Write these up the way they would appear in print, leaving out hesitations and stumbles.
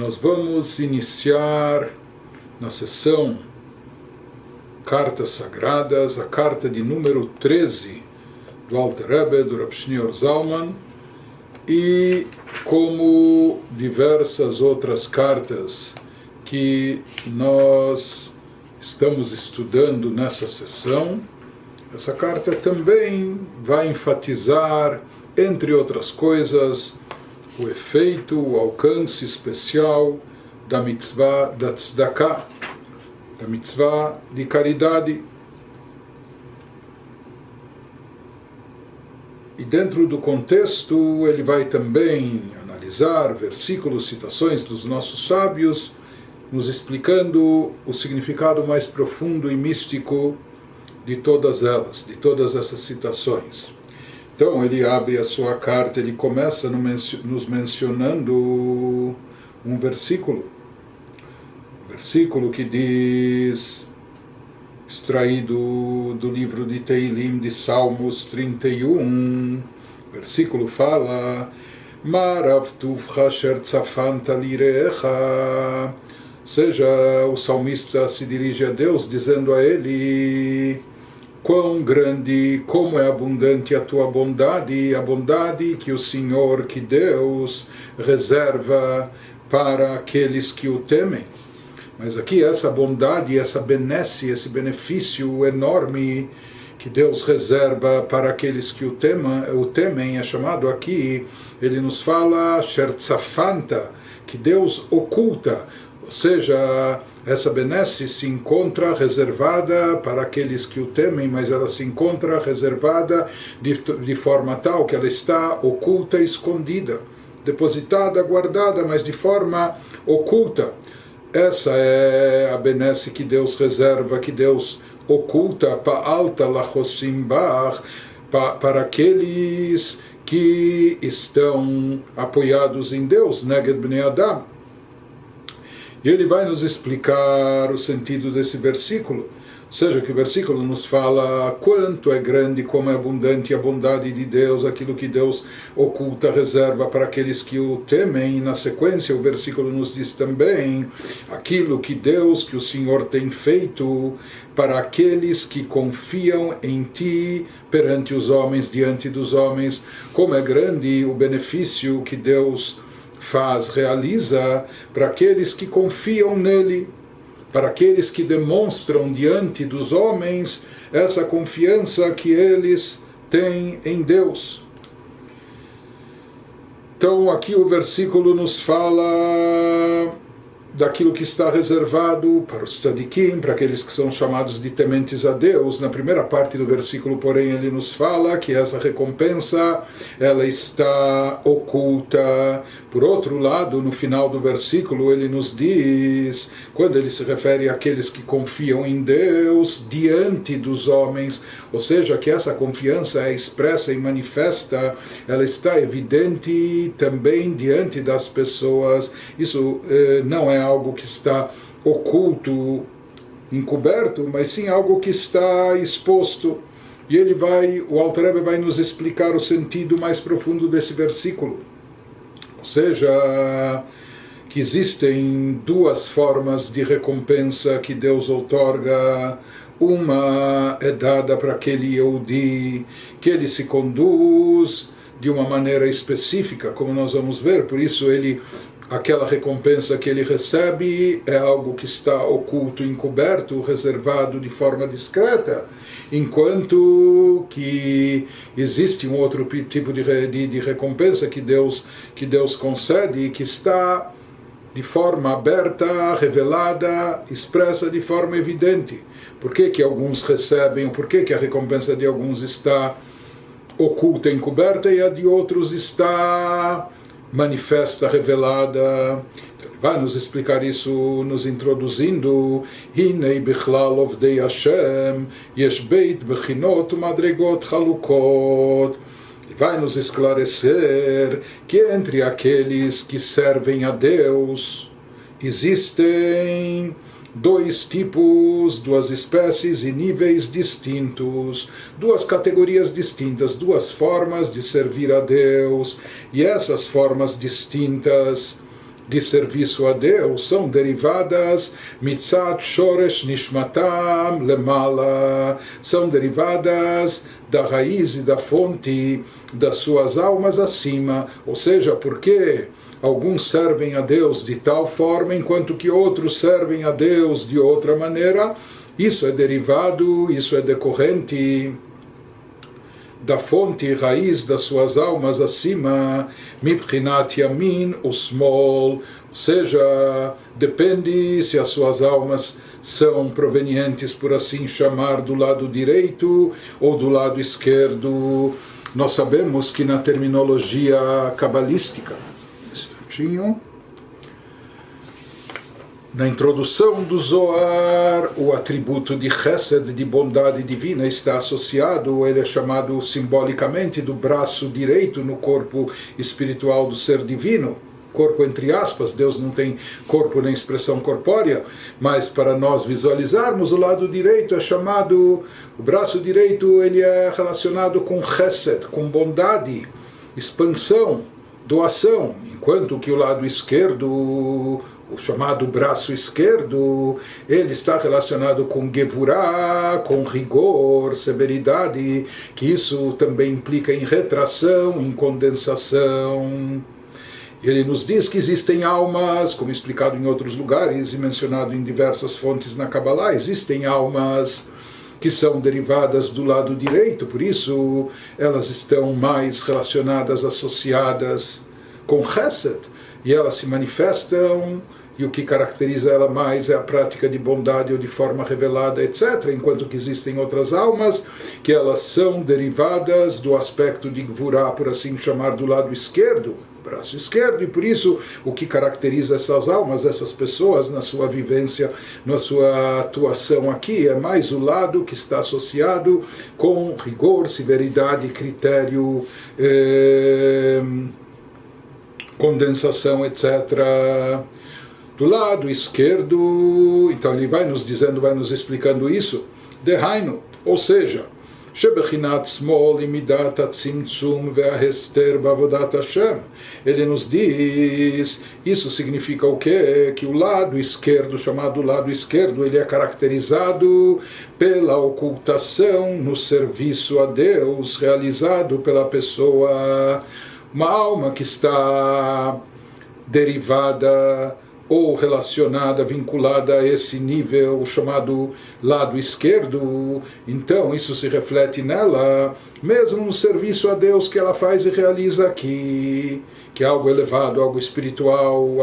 Nós vamos iniciar na sessão Cartas Sagradas, a carta de número 13 do Alter Rebbe, do Rav Shneur Zalman, e como diversas outras cartas que nós estamos estudando nessa sessão, essa carta também vai enfatizar, entre outras coisas, o efeito, o alcance especial da mitzvah da tzedakah, da mitzvah de caridade. E dentro do contexto ele vai também analisar versículos, citações dos nossos sábios, nos explicando o significado mais profundo e místico de todas elas, de todas essas citações. Então ele abre a sua carta, ele começa nos mencionando um versículo que diz, extraído do livro de Teilim, de Salmos 31, o versículo fala: Marav tuvcha asher tzafanta lirecha, ou seja, o salmista se dirige a Deus dizendo a ele: quão grande, como é abundante a tua bondade, a bondade que o Senhor, que Deus, reserva para aqueles que o temem. Mas aqui essa bondade, essa benesse, esse benefício enorme que Deus reserva para aqueles que o temem, é chamado aqui, ele nos fala, Shertzafanta, que Deus oculta, ou seja, essa benesse se encontra reservada para aqueles que o temem, mas ela se encontra reservada de forma tal que ela está oculta e escondida, depositada, guardada, mas de forma oculta. Essa é a benesse que Deus reserva, que Deus oculta para aqueles que estão apoiados em Deus, Neged Bnei Adam. E ele vai nos explicar o sentido desse versículo, ou seja, que o versículo nos fala quanto é grande, como é abundante a bondade de Deus, aquilo que Deus oculta, reserva para aqueles que o temem. E na sequência o versículo nos diz também aquilo que Deus, que o Senhor tem feito para aqueles que confiam em Ti perante os homens, diante dos homens, como é grande o benefício que Deus realiza para aqueles que confiam nele, para aqueles que demonstram diante dos homens essa confiança que eles têm em Deus. Então aqui o versículo nos fala daquilo que está reservado para os tzadikim, para aqueles que são chamados de tementes a Deus. Na primeira parte do versículo, porém, ele nos fala que essa recompensa ela está oculta. Por outro lado, no final do versículo, ele nos diz, quando ele se refere àqueles que confiam em Deus diante dos homens, ou seja, que essa confiança é expressa e manifesta, ela está evidente também diante das pessoas. Isso não é algo que está oculto, encoberto, mas sim algo que está exposto. E o Alter Rebbe vai nos explicar o sentido mais profundo desse versículo. Ou seja, que existem duas formas de recompensa que Deus outorga. Uma é dada para aquele Yehudi, que ele se conduz de uma maneira específica, como nós vamos ver, por isso aquela recompensa que ele recebe é algo que está oculto, encoberto, reservado de forma discreta, enquanto que existe um outro tipo de recompensa que Deus concede, que está de forma aberta, revelada, expressa de forma evidente. Por que alguns recebem, por que a recompensa de alguns está oculta, encoberta, e a de outros está manifesta, revelada? Ele vai nos explicar isso nos introduzindo: Hinei bichlal ovdei Hashem yesh beit bechinot umadregot chalukot. Ele vai nos esclarecer que entre aqueles que servem a Deus existem dois tipos, duas espécies e níveis distintos, duas categorias distintas, duas formas de servir a Deus. E essas formas distintas de serviço a Deus são derivadas mitzat shoresh nishmatam lemala, são derivadas da raiz e da fonte das suas almas acima, ou seja, porque alguns servem a Deus de tal forma, enquanto que outros servem a Deus de outra maneira. Isso é derivado, isso é decorrente da fonte e raiz das suas almas acima, mibchinat yamin usmol, ou seja, depende se as suas almas são provenientes, por assim chamar, do lado direito ou do lado esquerdo. Nós sabemos que na terminologia cabalística, na introdução do Zohar, o atributo de Chesed, de bondade divina, está associado, ele é chamado simbolicamente do braço direito no corpo espiritual do ser divino. Corpo entre aspas, Deus não tem corpo nem expressão corpórea, mas para nós visualizarmos, o lado direito é chamado, o braço direito ele é relacionado com Chesed, com bondade, expansão, doação, enquanto que o lado esquerdo, o chamado braço esquerdo, ele está relacionado com Gevurah, com rigor, severidade, que isso também implica em retração, em condensação. Ele nos diz que existem almas, como explicado em outros lugares e mencionado em diversas fontes na Kabbalah, existem almas que são derivadas do lado direito, por isso elas estão mais relacionadas, associadas com Chesed, e elas se manifestam, e o que caracteriza ela mais é a prática de bondade ou de forma revelada, etc., enquanto que existem outras almas que elas são derivadas do aspecto de Gvurah, por assim chamar, do lado esquerdo, braço esquerdo, e por isso o que caracteriza essas almas, essas pessoas na sua vivência, na sua atuação aqui, é mais o lado que está associado com rigor, severidade, critério, condensação, etc. Do lado esquerdo, então ele vai nos dizendo, vai nos explicando isso, Dehainu, ou seja, Shebechinat smol imidat atzimtzum ve'ahester bavodat Hashem. Ele nos diz, isso significa o quê? Que o lado esquerdo, chamado lado esquerdo, ele é caracterizado pela ocultação no serviço a Deus, realizado pela pessoa, uma alma que está derivada ou relacionada, vinculada a esse nível chamado lado esquerdo, então isso se reflete nela, mesmo no serviço a Deus que ela faz e realiza aqui, que é algo elevado, algo espiritual,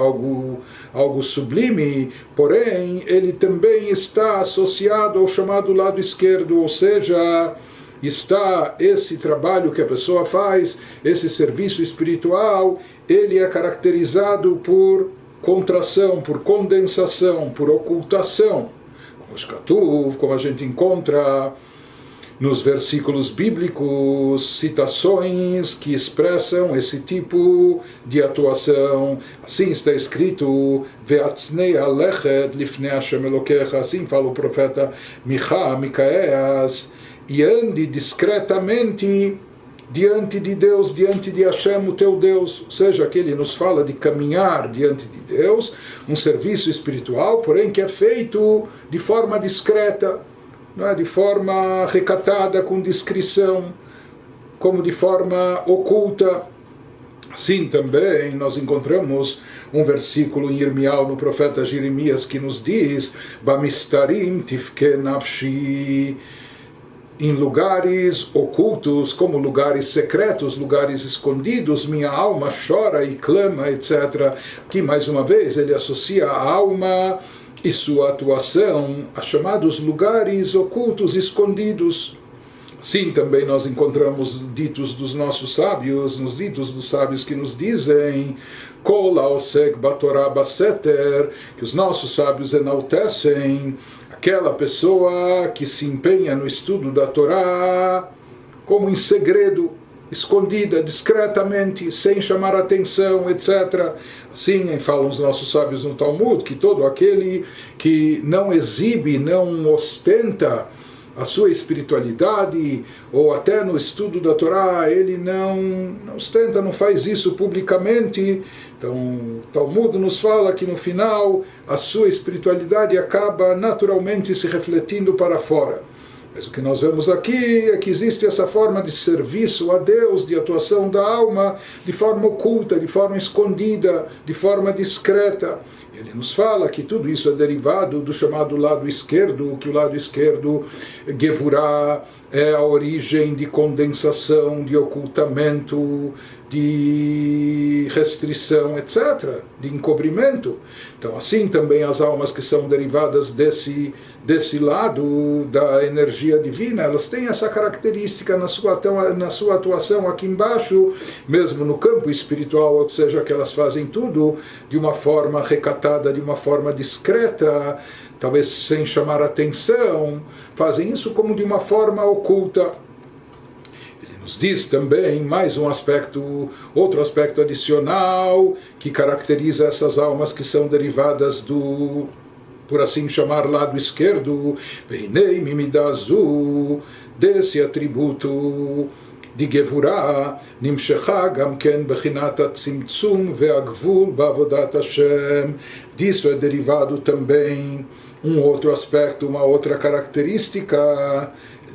algo sublime, porém ele também está associado ao chamado lado esquerdo, ou seja, está esse trabalho que a pessoa faz, esse serviço espiritual, ele é caracterizado por contração, por condensação, por ocultação, como a gente encontra nos versículos bíblicos, citações que expressam esse tipo de atuação. Assim está escrito, Ve'atznei alechet lifnei Hashem Elokecha, assim fala o profeta Micaeias, e ande discretamente diante de Deus, diante de Hashem, o teu Deus, ou seja, que ele nos fala de caminhar diante de Deus, um serviço espiritual, porém que é feito de forma discreta, não é? De forma recatada, com discrição, como de forma oculta. Assim também nós encontramos um versículo em Irmial, no profeta Jeremias, que nos diz, Bamistarim tifke nafshi, em lugares ocultos, como lugares secretos, lugares escondidos, minha alma chora e clama, etc. Aqui, mais uma vez, ele associa a alma e sua atuação a chamados lugares ocultos, escondidos. Sim, também nós encontramos ditos dos nossos sábios, nos ditos dos sábios que nos dizem Kol haosek batorah baseter, que os nossos sábios enaltecem aquela pessoa que se empenha no estudo da Torá como em segredo, escondida, discretamente, sem chamar atenção, etc. Assim falam os nossos sábios no Talmud, que todo aquele que não exibe, não ostenta a sua espiritualidade, ou até no estudo da Torá, ele não ostenta, não faz isso publicamente. Então, o Talmud nos fala que no final a sua espiritualidade acaba naturalmente se refletindo para fora. Mas o que nós vemos aqui é que existe essa forma de serviço a Deus, de atuação da alma, de forma oculta, de forma escondida, de forma discreta. Ele nos fala que tudo isso é derivado do chamado lado esquerdo, que o lado esquerdo, Gevurah, é a origem de condensação, de ocultamento, de restrição, etc., de encobrimento. Então, assim também as almas que são derivadas desse lado da energia divina, elas têm essa característica na sua atuação aqui embaixo, mesmo no campo espiritual, ou seja, que elas fazem tudo de uma forma recatada, de uma forma discreta, talvez sem chamar atenção, fazem isso como de uma forma oculta. Nos diz também mais um aspecto, outro aspecto adicional que caracteriza essas almas que são derivadas do, por assim chamar, lado esquerdo, Veinei Mimidazu, desse atributo de Gevurah, Nimshecha gam ken bechinat hatzimtzum ve'agvul ba'avodat Hashem. Disso é derivado também um outro aspecto, uma outra característica.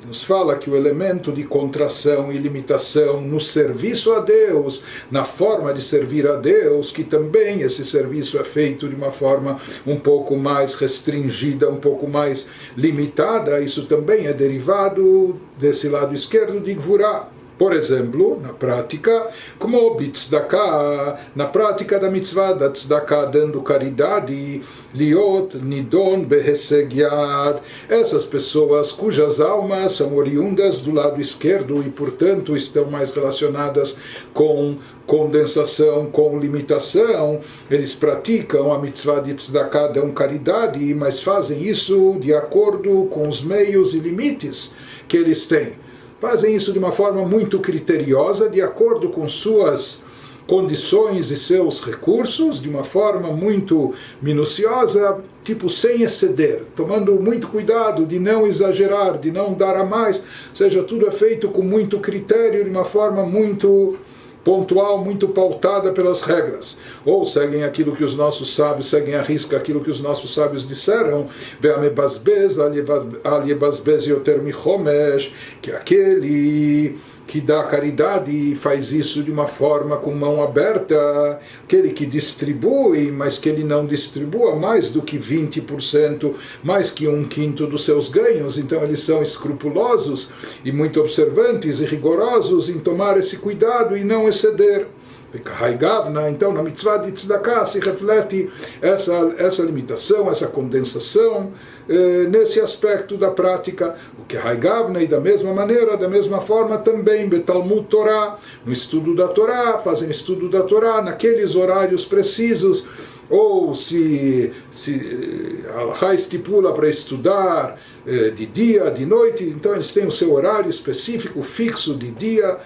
Nos fala que o elemento de contração e limitação no serviço a Deus, na forma de servir a Deus, que também esse serviço é feito de uma forma um pouco mais restringida, um pouco mais limitada, isso também é derivado desse lado esquerdo de Gvurah. Por exemplo, na prática, como Bitzdaka, na prática da mitzvah da tzedakah, dando caridade, liot nidon beheseg yad, essas pessoas cujas almas são oriundas do lado esquerdo e, portanto, estão mais relacionadas com condensação, com limitação, eles praticam a mitzvah de tzedakah, dão caridade, mas fazem isso de acordo com os meios e limites que eles têm. Fazem isso de uma forma muito criteriosa, de acordo com suas condições e seus recursos, de uma forma muito minuciosa, tipo sem exceder, tomando muito cuidado de não exagerar, de não dar a mais, ou seja, tudo é feito com muito critério, de uma forma muito pontual, muito pautada pelas regras, ou seguem aquilo que os nossos sábios, seguem à risca aquilo que os nossos sábios disseram, que aquele que dá caridade e faz isso de uma forma com mão aberta, aquele que distribui, mas que ele não distribua mais do que 20%, mais que 1/5 dos seus ganhos, então eles são escrupulosos e muito observantes e rigorosos em tomar esse cuidado e não exceder. Então na mitzvah de tzedakah se reflete essa limitação, essa condensação nesse aspecto da prática. O que Haigavna, e da mesma maneira, da mesma forma também Betalmud Torá, no estudo da Torá, fazem estudo da Torá naqueles horários precisos, ou se a estipula para estudar de dia, de noite, então eles têm o seu horário específico, fixo de dia,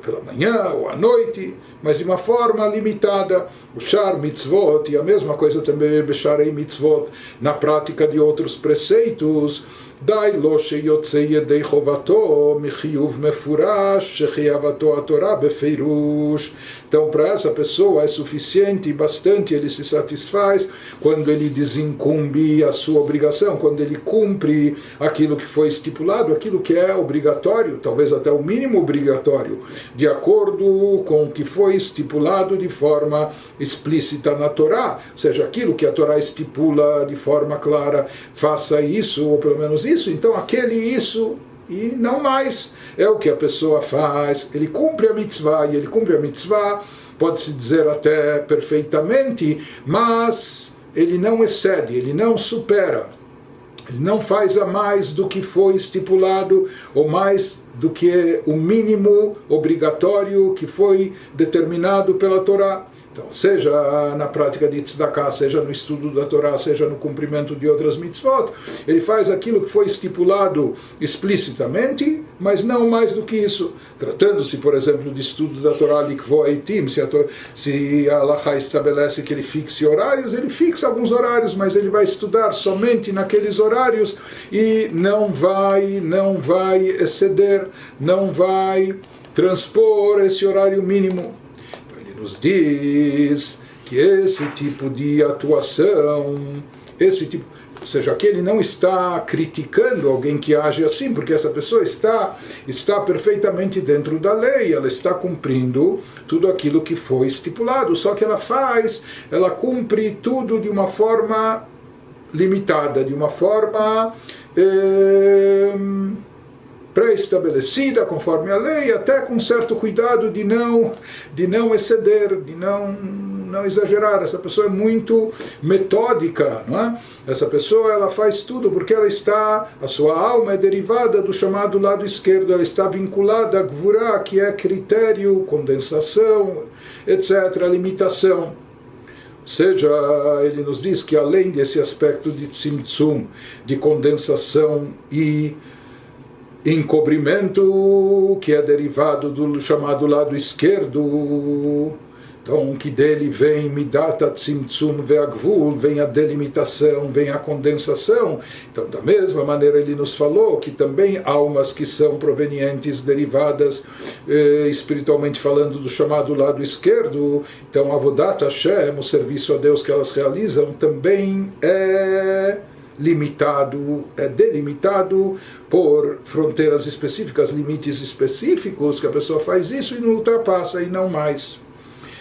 pela manhã ou à noite, mas de uma forma limitada. O Shar Mitzvot, e a mesma coisa também Besharei Mitzvot, na prática de outros preceitos, Dai lo sheyotzei yedei chovato michiyuv mefurash shechiavato a Torá befeirush. Então, para essa pessoa é suficiente e bastante, ele se satisfaz quando ele desincumbe a sua obrigação, quando ele cumpre aquilo que foi estipulado, aquilo que é obrigatório, talvez até o mínimo obrigatório, de acordo com o que foi estipulado de forma explícita na Torá, ou seja, aquilo que a Torá estipula de forma clara, faça isso, ou pelo menos isso, então aquele isso e não mais é o que a pessoa faz. Ele cumpre a mitzvah, e ele cumpre a mitzvah, pode-se dizer até perfeitamente, mas ele não excede, ele não supera, ele não faz a mais do que foi estipulado, ou mais do que o mínimo obrigatório que foi determinado pela Torá. Então, seja na prática de tzedakah, seja no estudo da Torá, seja no cumprimento de outras mitzvot, ele faz aquilo que foi estipulado explicitamente, mas não mais do que isso. Tratando-se, por exemplo, de estudo da Torá, likvoaitim, se a Halachá estabelece que ele fixe horários, ele fixa alguns horários, mas ele vai estudar somente naqueles horários e não vai exceder, não vai transpor esse horário mínimo. Nos diz que esse tipo de atuação, ou seja, que ele não está criticando alguém que age assim, porque essa pessoa está perfeitamente dentro da lei, ela está cumprindo tudo aquilo que foi estipulado, só que ela cumpre tudo de uma forma limitada, de uma forma pré-estabelecida conforme a lei, até com certo cuidado de não exceder, de não exagerar. Essa pessoa é muito metódica, não é? Essa pessoa, ela faz tudo porque a sua alma é derivada do chamado lado esquerdo, ela está vinculada a Gvurá, que é critério, condensação, etc., limitação. Ou seja, ele nos diz que além desse aspecto de tzimtzum, de condensação e encobrimento, que é derivado do chamado lado esquerdo, então que dele vem midat tzimtzum ve'agvul, vem a delimitação, vem a condensação. Então, da mesma maneira, ele nos falou que também almas que são provenientes, derivadas, espiritualmente falando, do chamado lado esquerdo, então avodat Hashem, o serviço a Deus que elas realizam, também é delimitado por fronteiras específicas, limites específicos, que a pessoa faz isso e não ultrapassa e não mais.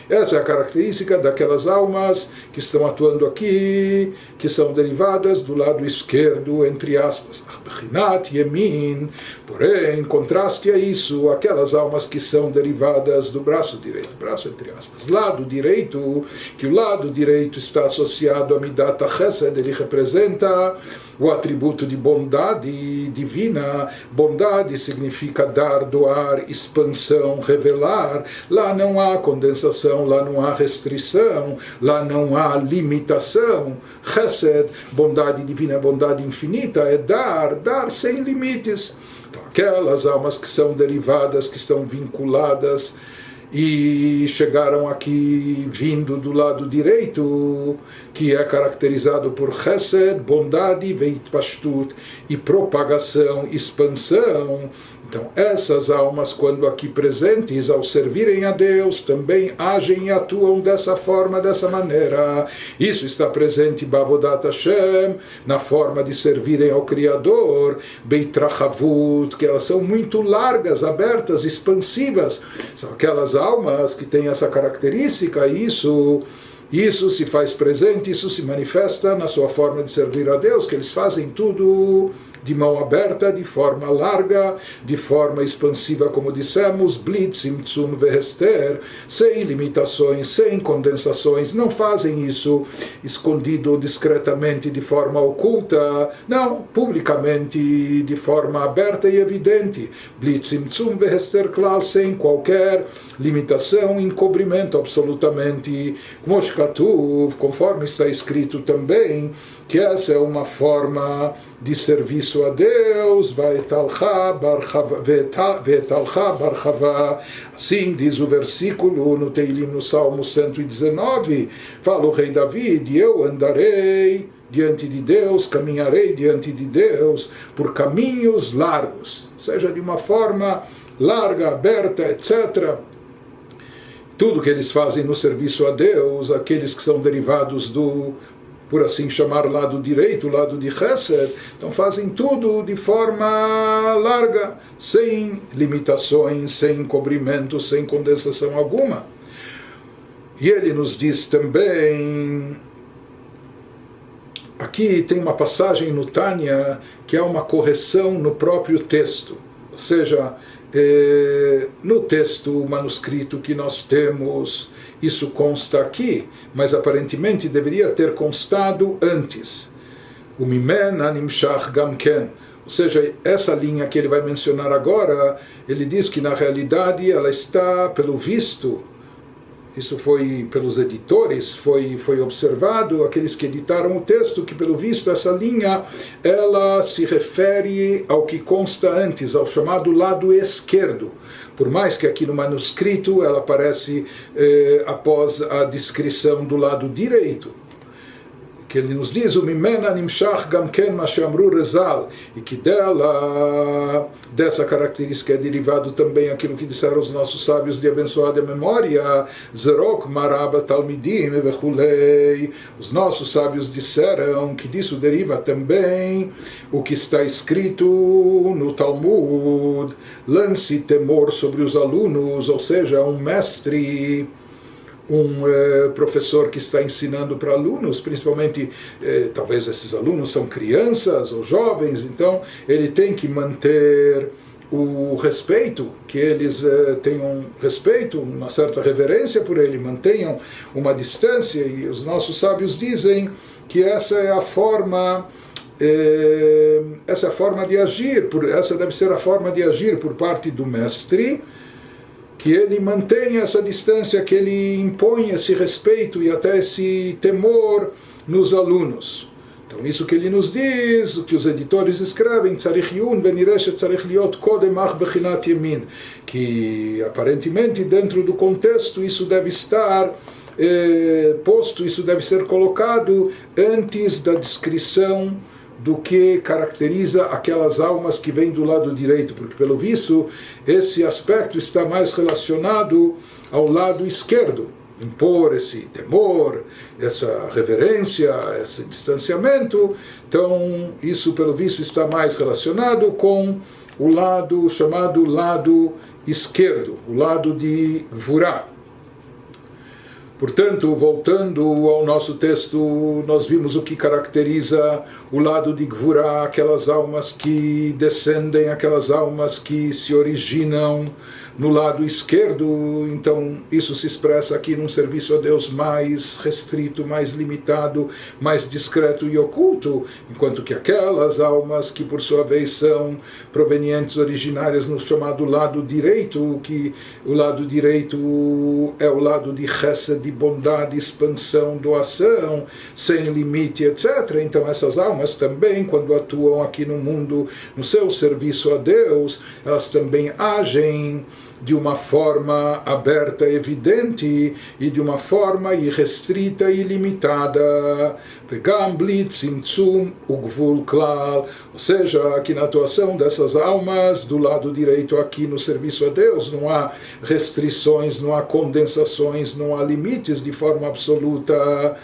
Essa é a característica daquelas almas que estão atuando aqui, que são derivadas do lado esquerdo, entre aspas, Bechinat Yemin. Porém, em contraste a isso, aquelas almas que são derivadas do braço direito, braço entre aspas, lado direito, que o lado direito está associado a Midat HaChesed, ele representa o atributo de bondade divina. Bondade significa dar, doar, expansão, revelar. Lá não há condensação, lá não há restrição, lá não há limitação. Chesed, bondade divina, bondade infinita, é dar sem limites. Então, aquelas almas que são derivadas, que estão vinculadas e chegaram aqui vindo do lado direito, que é caracterizado por Chesed, bondade, Veitpashtut, e propagação, expansão. Então, essas almas, quando aqui presentes, ao servirem a Deus, também agem e atuam dessa forma, dessa maneira. Isso está presente em Bavodat Hashem, na forma de servirem ao Criador, Beitrachavut, que elas são muito largas, abertas, expansivas. São aquelas almas que têm essa característica, e isso se faz presente, isso se manifesta na sua forma de servir a Deus, que eles fazem tudo de mão aberta, de forma larga, de forma expansiva, como dissemos, blitz, tzimtzum vehester, sem limitações, sem condensações. Não fazem isso escondido discretamente, de forma oculta, não, publicamente, de forma aberta e evidente. Blitz, tzimtzum vehester klal, sem qualquer limitação, encobrimento, absolutamente. Conforme está escrito também, que essa é uma forma de serviço a Deus, assim diz o versículo no Teilim, no Salmo 119, fala o rei David, eu andarei diante de Deus, caminharei diante de Deus por caminhos largos, seja de uma forma larga, aberta, etc. Tudo que eles fazem no serviço a Deus, aqueles que são derivados do, por assim chamar, lado direito, lado de Chesed, então fazem tudo de forma larga, sem limitações, sem encobrimento, sem condensação alguma. E ele nos diz também, aqui tem uma passagem no Tânia que é uma correção no próprio texto, ou seja, no texto manuscrito que nós temos, isso consta aqui, mas aparentemente deveria ter constado antes. O Mimen Animshach Gamken, ou seja, essa linha que ele vai mencionar agora, ele diz que na realidade ela está, pelo visto, isso foi pelos editores, foi observado, aqueles que editaram o texto, que pelo visto essa linha, ela se refere ao que consta antes, ao chamado lado esquerdo. Por mais que aqui no manuscrito ela aparece após a descrição do lado direito, que ele nos diz, o Mimena Nimshach Gamken Mashamru Rezal, e que dessa característica é derivado também aquilo que disseram os nossos sábios de abençoada memória, Zerok Maraba Talmidim Vechulei. Os nossos sábios disseram que disso deriva também o que está escrito no Talmud, lance temor sobre os alunos, ou seja, um mestre, professor que está ensinando para alunos, principalmente, talvez esses alunos são crianças ou jovens, então ele tem que manter o respeito, que eles tenham respeito, uma certa reverência por ele, mantenham uma distância, e os nossos sábios dizem que essa é a forma de agir, essa deve ser a forma de agir por parte do mestre, que ele mantenha essa distância, que ele impõe esse respeito e até esse temor nos alunos. Então isso que ele nos diz, o que os editores escrevem, que aparentemente dentro do contexto isso deve estar posto, isso deve ser colocado antes da descrição do que caracteriza aquelas almas que vêm do lado direito, porque pelo visto esse aspecto está mais relacionado ao lado esquerdo, impor esse temor, essa reverência, esse distanciamento. Então isso pelo visto está mais relacionado com o lado chamado lado esquerdo, o lado de Gvurá. Portanto, voltando ao nosso texto, nós vimos o que caracteriza o lado de Gvurá, aquelas almas que descendem, aquelas almas que se originam no lado esquerdo. Então isso se expressa aqui num serviço a Deus mais restrito, mais limitado, mais discreto e oculto, enquanto que aquelas almas que por sua vez são provenientes originárias no chamado lado direito, que o lado direito é o lado de chesed, de bondade, expansão, doação, sem limite, etc. Então essas almas também, quando atuam aqui no mundo, no seu serviço a Deus, elas também agem de uma forma aberta, evidente, e de uma forma irrestrita e ilimitada. Ou seja, aqui na atuação dessas almas, do lado direito aqui no serviço a Deus, não há restrições, não há condensações, não há limites de forma absoluta.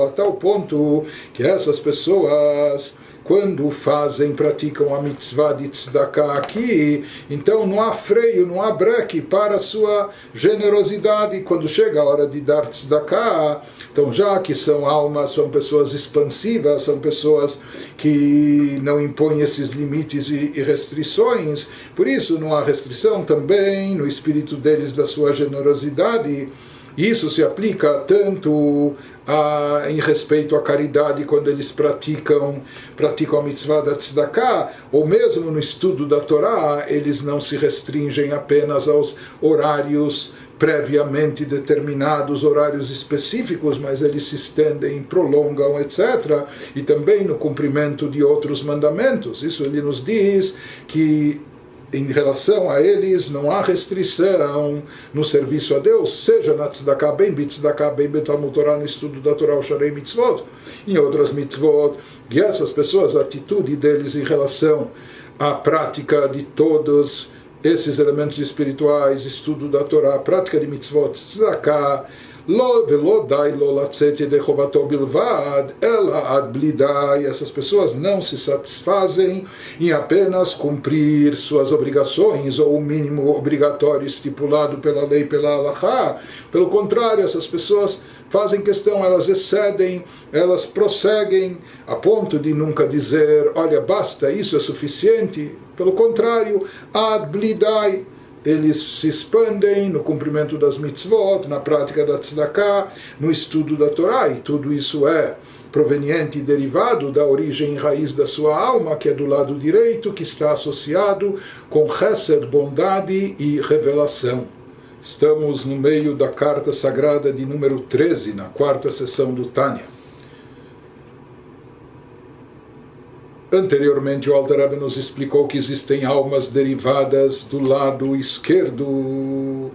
A tal ponto que essas pessoas, quando praticam a mitzvah de tzedakah aqui, então não há freio, não há breque para a sua generosidade. Quando chega a hora de dar tzedakah, então já que são almas, são pessoas expansivas, são pessoas que não impõem esses limites e restrições, por isso não há restrição também no espírito deles da sua generosidade. Isso se aplica tanto em respeito à caridade, quando eles praticam a mitzvah da tzedakah, ou mesmo no estudo da Torá, eles não se restringem apenas aos horários previamente determinados, horários específicos, mas eles se estendem, prolongam, etc. E também no cumprimento de outros mandamentos. Isso ele nos diz que em relação a eles não há restrição no serviço a Deus, seja na tzedakah, bem bitzdakah, bem betalmud Torah, no estudo da Torá, o sharei mitzvot, em outras mitzvot. E essas pessoas, a atitude deles em relação à prática de todos esses elementos espirituais, estudo da Torá, prática de mitzvot, tzedakah, essas pessoas não se satisfazem em apenas cumprir suas obrigações ou o mínimo obrigatório estipulado pela lei, pela halakha. Pelo contrário, essas pessoas fazem questão, elas excedem, elas prosseguem a ponto de nunca dizer, olha, basta, isso é suficiente. Pelo contrário, ad blidai, eles se expandem no cumprimento das mitzvot, na prática da tzedakah, no estudo da Torá, e tudo isso é proveniente e derivado da origem e raiz da sua alma, que é do lado direito, que está associado com chesed, bondade e revelação. Estamos no meio da carta sagrada de número 13, na quarta sessão do Tânia. Anteriormente o Alter Rebbe nos explicou que existem almas derivadas do lado esquerdo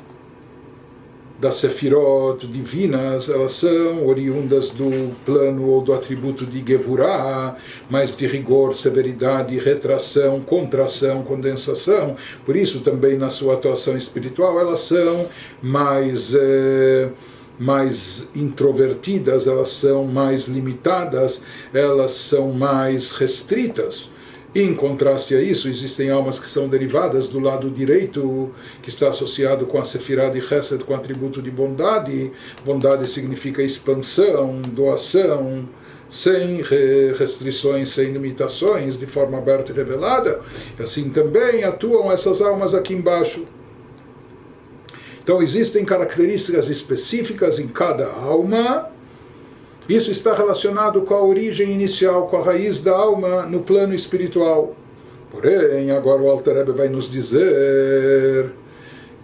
das sefirot divinas. Elas são oriundas do plano ou do atributo de Gevurah, mas de rigor, severidade, retração, contração, condensação. Por isso também na sua atuação espiritual elas são mais introvertidas, elas são mais limitadas, elas são mais restritas. Em contraste a isso, existem almas que são derivadas do lado direito, que está associado com a Sefirah de Chesed, com o atributo de bondade. Bondade significa expansão, doação, sem restrições, sem limitações, de forma aberta e revelada. E assim também atuam essas almas aqui embaixo. Então existem características específicas em cada alma. Isso está relacionado com a origem inicial, com a raiz da alma no plano espiritual. Porém, agora o Alter Rebbe vai nos dizer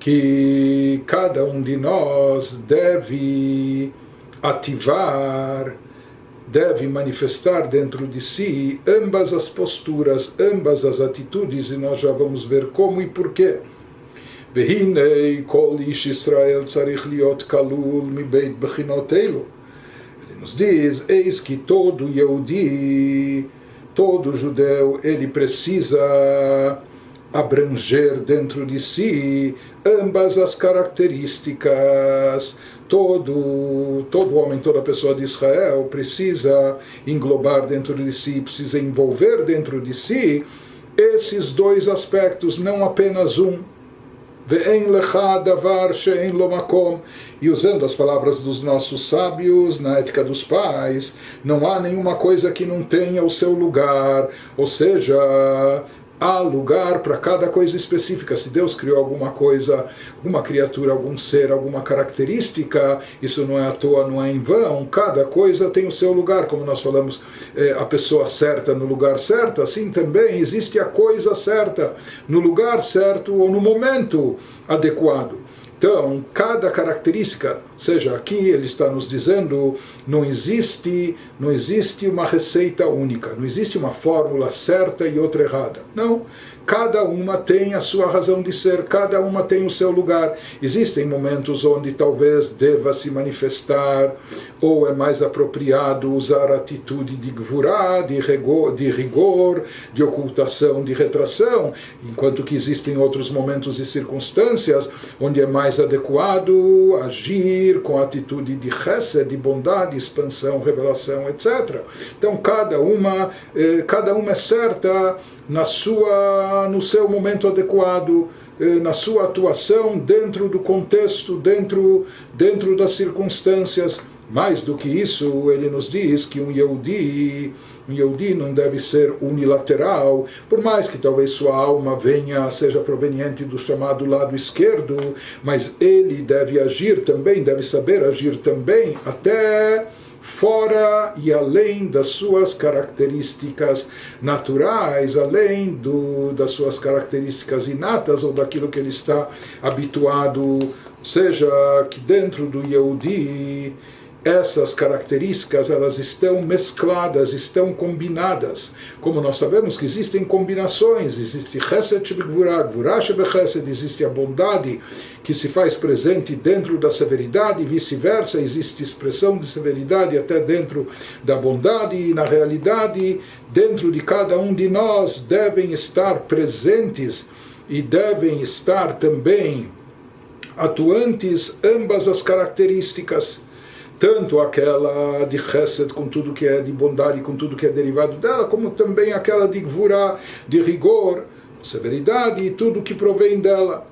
que cada um de nós deve ativar, deve manifestar dentro de si ambas as posturas, ambas as atitudes, e nós já vamos ver como e porquê. Vehinei kol ish Israel tzarich liot kalul mibeit bechinot elu. Nos diz, eis que todo Yehudi, todo judeu, ele precisa abranger dentro de si ambas as características. Todo homem, toda pessoa de Israel precisa englobar dentro de si, precisa envolver dentro de si esses dois aspectos, não apenas um. E usando as palavras dos nossos sábios, na ética dos pais, não há nenhuma coisa que não tenha o seu lugar, ou seja, há lugar para cada coisa específica. Se Deus criou alguma coisa, alguma criatura, algum ser, alguma característica, isso não é à toa, não é em vão. Cada coisa tem o seu lugar, como nós falamos, a pessoa certa no lugar certo, assim também existe a coisa certa no lugar certo ou no momento adequado. Então, cada característica, seja aqui ele está nos dizendo, não existe uma receita única, não existe uma fórmula certa e outra errada. Não, cada uma tem a sua razão de ser, cada uma tem o seu lugar. Existem momentos onde talvez deva se manifestar, ou é mais apropriado usar a atitude de gvurá, de rigor, de ocultação, de retração, enquanto que existem outros momentos e circunstâncias onde é mais adequado agir com a atitude de chesed, de bondade, expansão, revelação, etc. Então cada uma é certa no seu momento adequado, na sua atuação dentro do contexto, dentro das circunstâncias. Mais do que isso, ele nos diz que um Yehudi não deve ser unilateral, por mais que talvez sua alma seja proveniente do chamado lado esquerdo, mas ele deve agir também, deve saber agir também até fora e além das suas características naturais, além das suas características inatas ou daquilo que ele está habituado, seja que dentro do Yehudi essas características elas estão mescladas, estão combinadas. Como nós sabemos que existem combinações, existe Chesed Shebegvurah, Gvurah Shebechesed, existe a bondade que se faz presente dentro da severidade e vice-versa, existe expressão de severidade até dentro da bondade, e na realidade, dentro de cada um de nós devem estar presentes e devem estar também atuantes ambas as características. Tanto aquela de Chesed, com tudo que é de bondade, com tudo que é derivado dela, como também aquela de Gvurah, de rigor, severidade e tudo que provém dela.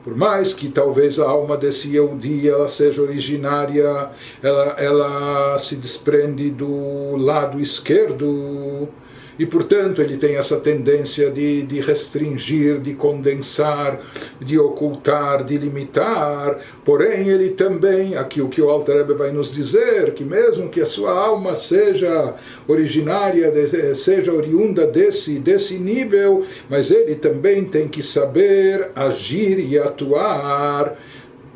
Por mais que talvez a alma desse Yehudi ela seja originária, ela se desprende do lado esquerdo, e portanto ele tem essa tendência de restringir, de condensar, de ocultar, de limitar. Porém ele também, aqui o que o Alter Rebbe vai nos dizer, que mesmo que a sua alma seja originária, seja oriunda desse nível, mas ele também tem que saber agir e atuar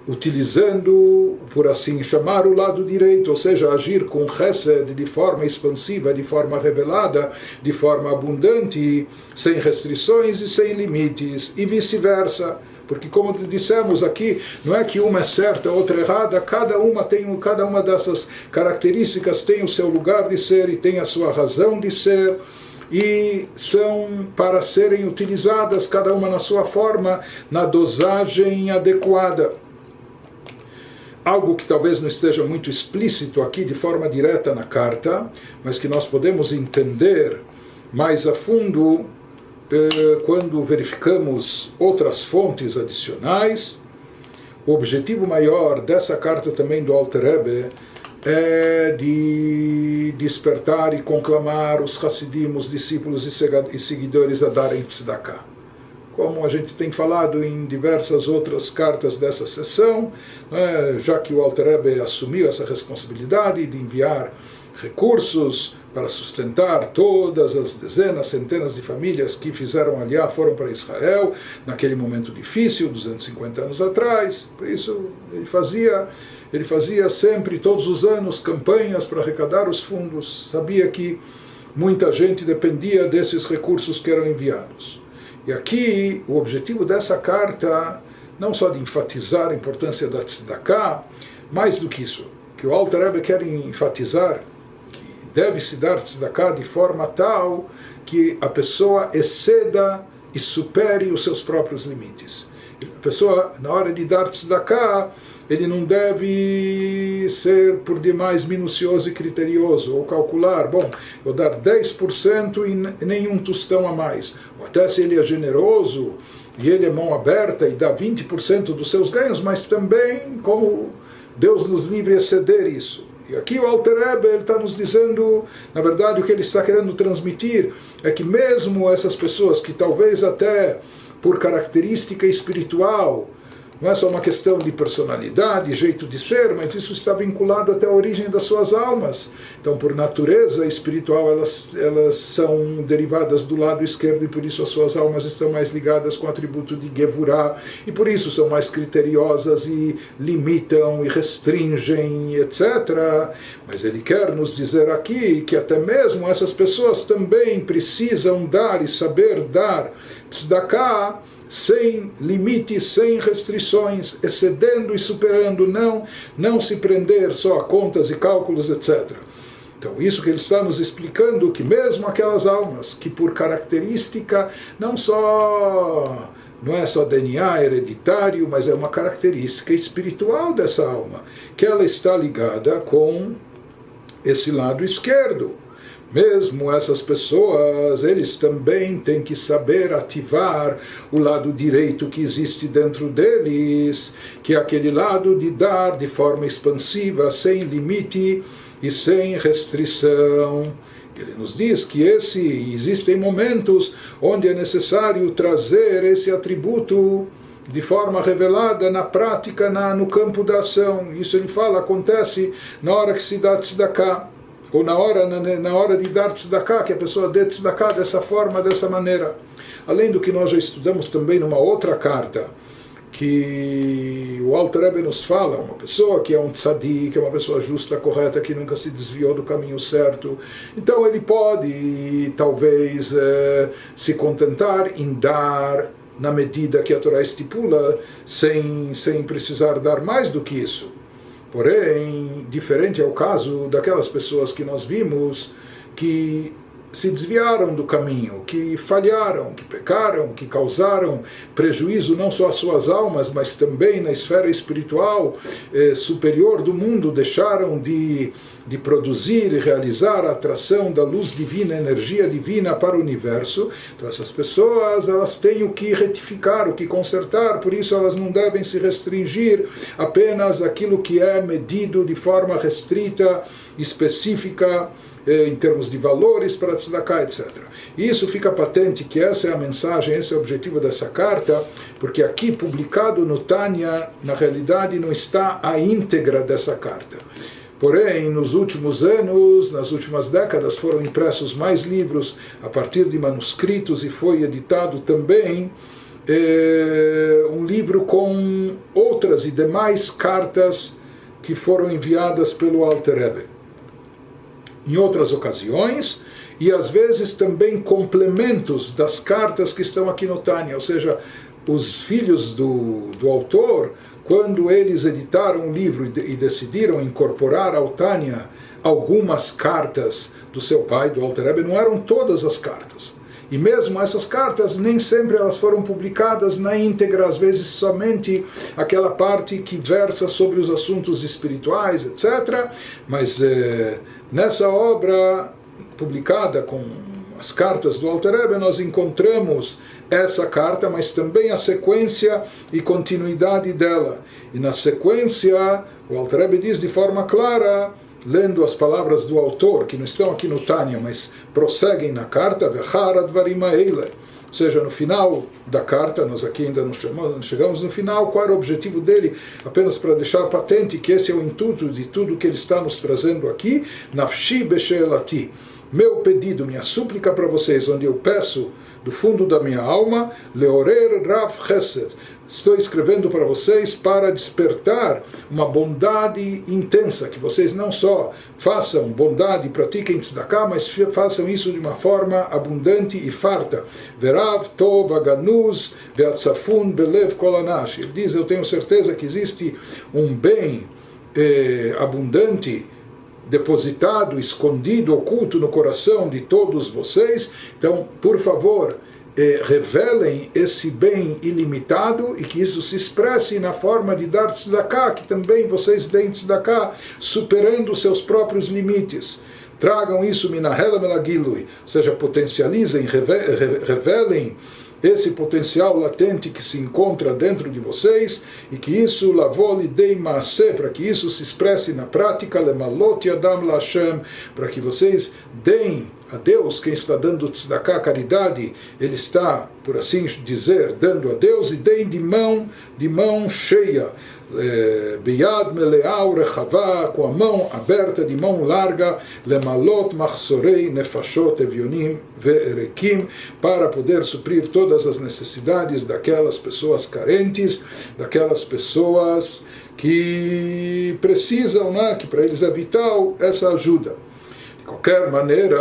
utilizando, por assim chamar, o lado direito, ou seja, agir com chesed de forma expansiva, de forma revelada, de forma abundante, sem restrições e sem limites, e vice-versa. Porque, como dissemos aqui, não é que uma é certa, a outra é errada, cada uma dessas características tem o seu lugar de ser e tem a sua razão de ser, e são para serem utilizadas, cada uma na sua forma, na dosagem adequada. Algo que talvez não esteja muito explícito aqui de forma direta na carta, mas que nós podemos entender mais a fundo quando verificamos outras fontes adicionais. O objetivo maior dessa carta também do Alter Rebbe é de despertar e conclamar os Hassidim, os discípulos e seguidores a darem tzedakah. Como a gente tem falado em diversas outras cartas dessa sessão, já que o Alter Rebbe assumiu essa responsabilidade de enviar recursos para sustentar todas as dezenas, centenas de famílias que fizeram aliá, foram para Israel, naquele momento difícil, 250 anos atrás. Por isso, ele fazia sempre, todos os anos, campanhas para arrecadar os fundos. Sabia que muita gente dependia desses recursos que eram enviados. E aqui, o objetivo dessa carta, não só de enfatizar a importância da tzedakah, mais do que isso, que o Alter Rebbe quer enfatizar que deve-se dar tzedakah de forma tal que a pessoa exceda e supere os seus próprios limites. A pessoa, na hora de dar tzedakah, ele não deve ser por demais minucioso e criterioso, ou calcular, bom, vou dar 10% e nenhum tostão a mais. Ou até se ele é generoso e ele é mão aberta e dá 20% dos seus ganhos, mas também, como Deus nos livre a exceder isso. E aqui o Alter Rebbe está nos dizendo, na verdade, o que ele está querendo transmitir é que mesmo essas pessoas que talvez até por característica espiritual, não é só uma questão de personalidade, jeito de ser, mas isso está vinculado até a origem das suas almas. Então, por natureza espiritual, elas são derivadas do lado esquerdo e por isso as suas almas estão mais ligadas com o atributo de Gevurah e por isso são mais criteriosas e limitam e restringem, etc. Mas ele quer nos dizer aqui que até mesmo essas pessoas também precisam dar e saber dar tzedakah sem limites, sem restrições, excedendo e superando, não se prender só a contas e cálculos, etc. Então, isso que ele está nos explicando, que mesmo aquelas almas que por característica, não é só DNA hereditário, mas é uma característica espiritual dessa alma, que ela está ligada com esse lado esquerdo. Mesmo essas pessoas, eles também têm que saber ativar o lado direito que existe dentro deles, que é aquele lado de dar de forma expansiva, sem limite e sem restrição. Ele nos diz que existem momentos onde é necessário trazer esse atributo de forma revelada na prática, no campo da ação. Isso ele fala, acontece na hora que se dá tzedakah, ou na hora de dar tzedakah, que a pessoa dê tzedakah dessa forma, dessa maneira. Além do que nós já estudamos também numa outra carta, que o Alter Rebbe nos fala, uma pessoa que é um tzadik, que é uma pessoa justa, correta, que nunca se desviou do caminho certo, então ele pode, talvez, se contentar em dar na medida que a Torá estipula, sem precisar dar mais do que isso. Porém, diferente é o caso daquelas pessoas que nós vimos que se desviaram do caminho, que falharam, que pecaram, que causaram prejuízo não só às suas almas, mas também na esfera espiritual superior do mundo, deixaram de produzir e realizar a atração da luz divina, energia divina para o universo. Então essas pessoas, elas têm o que retificar, o que consertar, por isso elas não devem se restringir apenas aquilo que é medido de forma restrita, específica, em termos de valores para tzedakah, etc. E isso fica patente que essa é a mensagem, esse é o objetivo dessa carta, porque aqui publicado no Tânia, na realidade não está a íntegra dessa carta. Porém, nos últimos anos, nas últimas décadas, foram impressos mais livros a partir de manuscritos e foi editado também um livro com outras e demais cartas que foram enviadas pelo Alter Rebbe. Em outras ocasiões, e às vezes também complementos das cartas que estão aqui no Tânia, ou seja, os filhos do autor, quando eles editaram o livro e decidiram incorporar ao Tânia algumas cartas do seu pai, do Alter Rebbe, não eram todas as cartas. E mesmo essas cartas, nem sempre elas foram publicadas na íntegra, às vezes somente aquela parte que versa sobre os assuntos espirituais, etc. Mas nessa obra publicada com as cartas do Alter Rebbe, nós encontramos essa carta, mas também a sequência e continuidade dela. E na sequência, o Alter Rebbe diz de forma clara, lendo as palavras do autor, que não estão aqui no Tânia, mas prosseguem na carta, ou seja, no final da carta, nós aqui ainda não chegamos no final, qual era o objetivo dele, apenas para deixar patente que esse é o intuito de tudo que ele está nos trazendo aqui, Nafshi Besheelati, meu pedido, minha súplica para vocês, onde eu peço do fundo da minha alma, Leorer Rav Chesed, estou escrevendo para vocês para despertar uma bondade intensa, que vocês não só façam bondade e pratiquem tzedakah, mas façam isso de uma forma abundante e farta. Verav tov aganuz ve'atzafun belev kol anash. Ele diz, eu tenho certeza que existe um bem abundante, depositado, escondido, oculto no coração de todos vocês. Então, por favor, revelem esse bem ilimitado e que isso se expresse na forma de dar tzedakah, que também vocês deem tzedakah, superando seus próprios limites. Tragam isso minahela melagilui, ou seja, potencializem, revelem esse potencial latente que se encontra dentro de vocês, e que isso lavou lidei maaseh, para que isso se expresse na prática, lemalot yadam lashem, para que vocês deem a Deus, quem está dando tzedakah, caridade, ele está, por assim dizer, dando a Deus, e deem de mão cheia, biyad meleau rechavá, com a mão aberta, de mão larga, lemalot machsorei nefashot evionim ve'erekim, para poder suprir todas as necessidades daquelas pessoas carentes, daquelas pessoas que precisam, né, que para eles é vital essa ajuda. De qualquer maneira,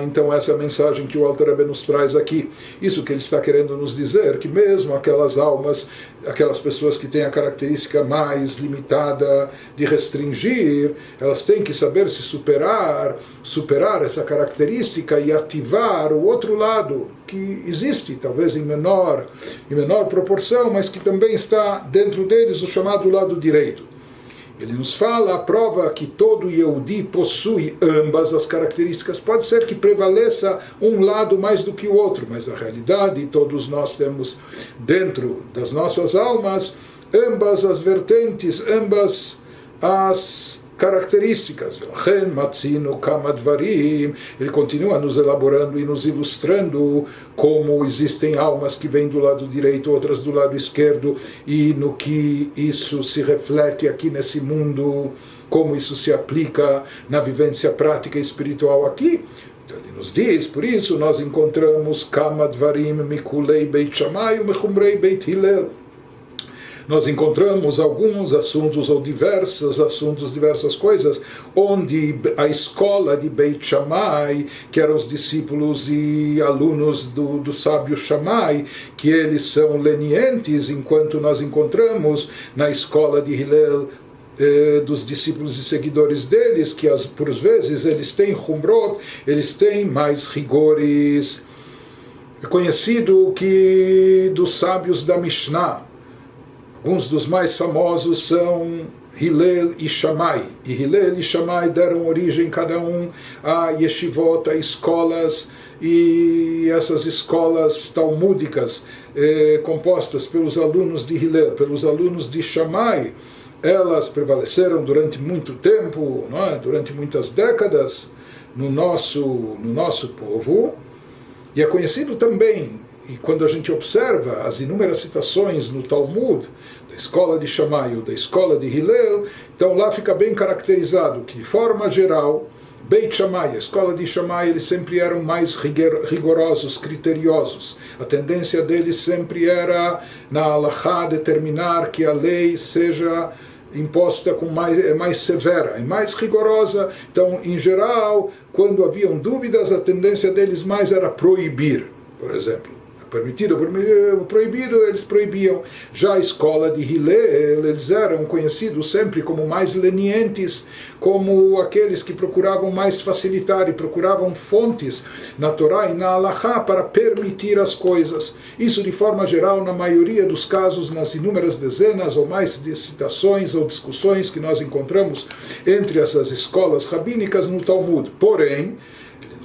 então essa é a mensagem que o Alter Rebbe nos traz aqui. Isso que ele está querendo nos dizer, que mesmo aquelas almas, aquelas pessoas que têm a característica mais limitada de restringir, elas têm que saber se superar essa característica e ativar o outro lado, que existe, talvez em menor proporção, mas que também está dentro deles, o chamado lado direito. Ele nos fala a prova que todo Yehudi possui ambas as características. Pode ser que prevaleça um lado mais do que o outro, mas na realidade todos nós temos dentro das nossas almas ambas as vertentes, ambas as características. Ele continua nos elaborando e nos ilustrando como existem almas que vêm do lado direito, outras do lado esquerdo, e no que isso se reflete aqui nesse mundo, como isso se aplica na vivência prática e espiritual aqui. Então ele nos diz, por isso nós encontramos Kama Dvarim Mikulei Beit Shammai Mechumrei Beit Hillel. Nós encontramos alguns assuntos ou diversas coisas, onde a escola de Beit Shammai, que eram os discípulos e alunos do sábio Shammai, que eles são lenientes, enquanto nós encontramos na escola de Hillel dos discípulos e seguidores deles, que por vezes eles têm humrot, eles têm mais rigores. É conhecido que dos sábios da Mishnah, alguns dos mais famosos são Hillel e Shammai. E Hillel e Shammai deram origem cada um a yeshivot, a escolas, e essas escolas talmúdicas compostas pelos alunos de Hillel, pelos alunos de Shammai, elas prevaleceram durante muito tempo, não é? Durante muitas décadas no nosso povo, e é conhecido também, e quando a gente observa as inúmeras citações no Talmud, da escola de Shammai ou da escola de Hillel, então lá fica bem caracterizado que, de forma geral, Beit Shammai, a escola de Shammai, eles sempre eram mais rigorosos, criteriosos. A tendência deles sempre era, na halachá, determinar que a lei seja imposta mais severa, mais rigorosa. Então, em geral, quando haviam dúvidas, a tendência deles mais era proibir, por exemplo. Permitido, proibido, eles proibiam. Já a escola de Hillel, eles eram conhecidos sempre como mais lenientes, como aqueles que procuravam mais facilitar e procuravam fontes na Torá e na Halachá para permitir as coisas. Isso, de forma geral, na maioria dos casos, nas inúmeras dezenas ou mais de citações ou discussões que nós encontramos entre essas escolas rabínicas no Talmud. Porém,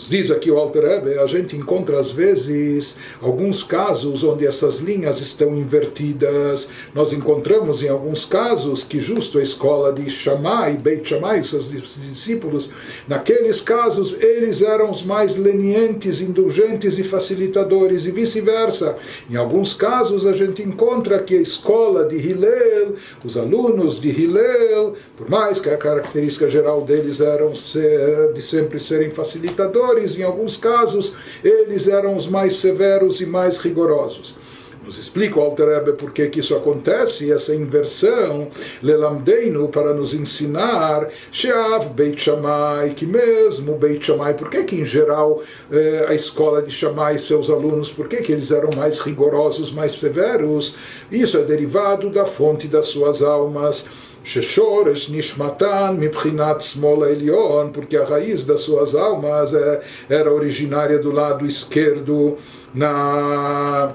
diz aqui o Alter Rebbe, a gente encontra às vezes alguns casos onde essas linhas estão invertidas. Nós encontramos em alguns casos que justo a escola de Shammai, Beit Shammai, seus discípulos, naqueles casos eles eram os mais lenientes, indulgentes e facilitadores, e vice-versa. Em alguns casos a gente encontra que a escola de Hillel, os alunos de Hillel, por mais que a característica geral deles eram de sempre serem facilitadores, em alguns casos eles eram os mais severos e mais rigorosos. Nos explica o Alter Rebbe por que isso acontece, essa inversão, lelamdeinu, para nos ensinar, sheav Beit Shammai, que mesmo Beit Shammai, por que em geral a escola de Shammai e seus alunos, por que eles eram mais rigorosos, mais severos? Isso é derivado da fonte das suas almas, Sheshoresh Nishmatan Mibchinat Smol Elion, porque a raiz das suas almas era originária do lado esquerdo na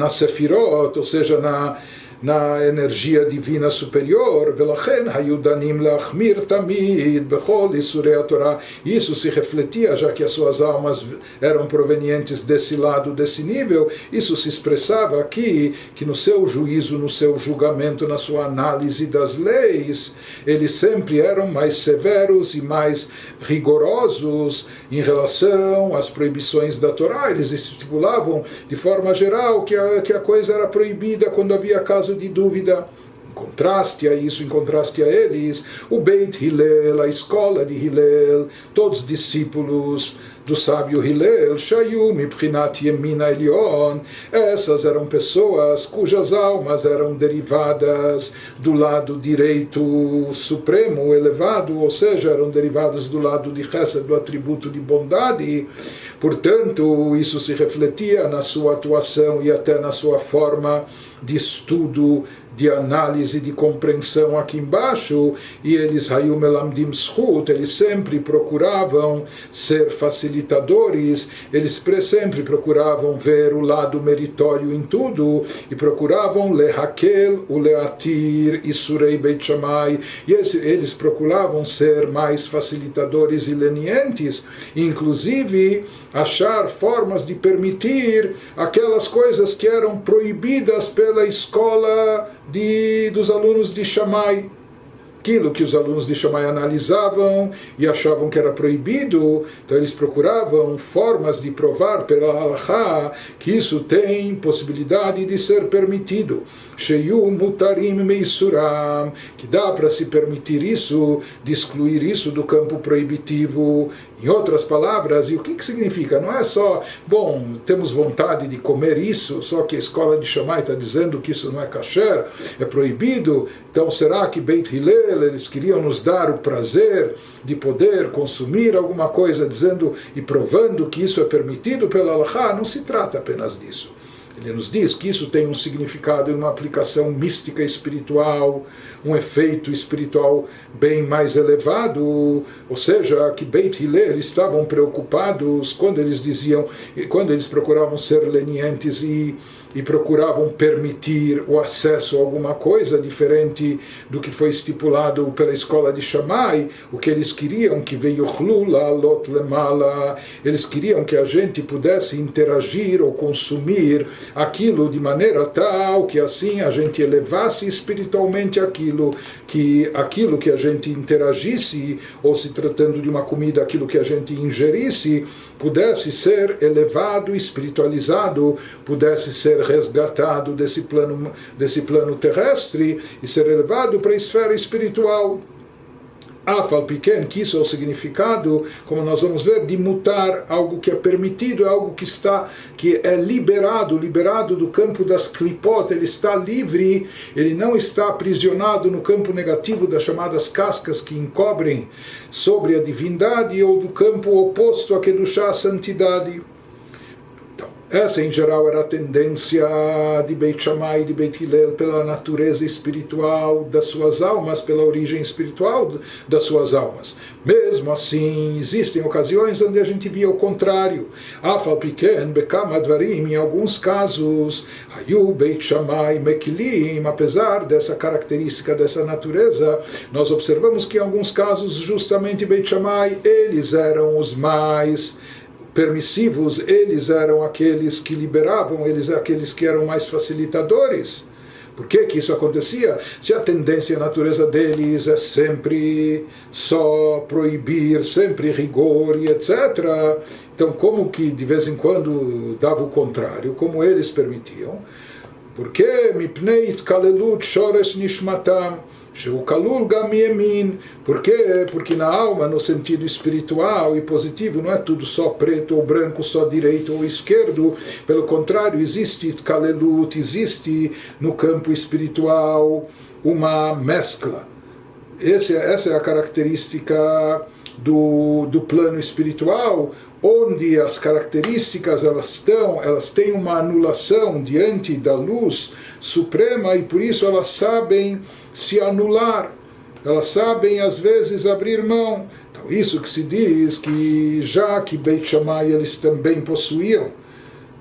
Sefirot, ou seja, na energia divina superior. Velachen hayudanim lachmir tamid bechol isurei a Torá. Isso se refletia, já que as suas almas eram provenientes desse lado, desse nível. Isso se expressava aqui, que no seu juízo, no seu julgamento, na sua análise das leis, eles sempre eram mais severos e mais rigorosos em relação às proibições da Torá. Eles estipulavam de forma geral que a coisa era proibida quando havia caso de dúvida. Em contraste a isso, em contraste a eles, o Beit Hillel, a escola de Hillel, todos discípulos do sábio Hillel, Shayu Mibchinat Yemina Elion, essas eram pessoas cujas almas eram derivadas do lado direito supremo, elevado, ou seja, eram derivadas do lado de Chesed, do atributo de bondade. Portanto, isso se refletia na sua atuação e até na sua forma de estudo, de análise, de compreensão aqui embaixo. E eles, Hayum Elamdim Zchut, eles sempre procuravam ser facilitadores, eles sempre procuravam ver o lado meritório em tudo, e procuravam Lehakel u Leatir Isurei Beit Shammai, e eles procuravam ser mais facilitadores e lenientes, inclusive achar formas de permitir aquelas coisas que eram proibidas pela escola dos alunos de Shammai. Aquilo que os alunos de Shammai analisavam e achavam que era proibido, então eles procuravam formas de provar pela halachá que isso tem possibilidade de ser permitido. Sheyu mutarim meisuram, que dá para se permitir isso, de excluir isso do campo proibitivo. Em outras palavras, e o que significa? Não é só, bom, temos vontade de comer isso, só que a escola de Shammai está dizendo que isso não é kasher, é proibido, então será que Beit Hillel, eles queriam nos dar o prazer de poder consumir alguma coisa, dizendo e provando que isso é permitido pela halachá? Não se trata apenas disso. Ele nos diz que isso tem um significado e uma aplicação mística espiritual, um efeito espiritual bem mais elevado, ou seja, que Beit Hillel estavam preocupados quando eles diziam, quando eles procuravam ser lenientes e procuravam permitir o acesso a alguma coisa diferente do que foi estipulado pela escola de Shammai. O que eles queriam, que veio lot lemala, eles queriam que a gente pudesse interagir ou consumir aquilo de maneira tal que assim a gente elevasse espiritualmente aquilo que a gente interagisse, ou se tratando de uma comida, aquilo que a gente ingerisse, pudesse ser elevado, espiritualizado, pudesse ser resgatado desse plano terrestre e ser elevado para a esfera espiritual. Afal pequeno, que isso é o significado, como nós vamos ver, de mutar, algo que é permitido, é algo que é liberado do campo das klipot, ele está livre, ele não está aprisionado no campo negativo das chamadas cascas que encobrem sobre a divindade, ou do campo oposto a Kedushá, a santidade. Essa, em geral, era a tendência de Beit Shammai e de Beit Hillel pela natureza espiritual das suas almas, pela origem espiritual das suas almas. Mesmo assim, existem ocasiões onde a gente via o contrário. Afal piken bekam advarim, em alguns casos, Hayu Beit Shammai mekilim, apesar dessa característica, dessa natureza, nós observamos que em alguns casos, justamente Beit Shammai, eles eram os mais permissivos, eles eram aqueles que liberavam, eles aqueles que eram mais facilitadores. Por que isso acontecia? Se a tendência e a natureza deles é sempre só proibir, sempre rigor e etc., então como que de vez em quando dava o contrário, como eles permitiam? Porque mipnei itkalelut shoresh nishmatam, por quê? Porque na alma, no sentido espiritual e positivo, não é tudo só preto ou branco, só direito ou esquerdo. Pelo contrário, existe kalelut, existe no campo espiritual uma mescla. Essa é a característica do plano espiritual, onde as características elas têm uma anulação diante da luz suprema, e por isso elas sabem se anular, elas sabem às vezes abrir mão. Então isso que se diz que já que Beit Shammai eles também possuíam,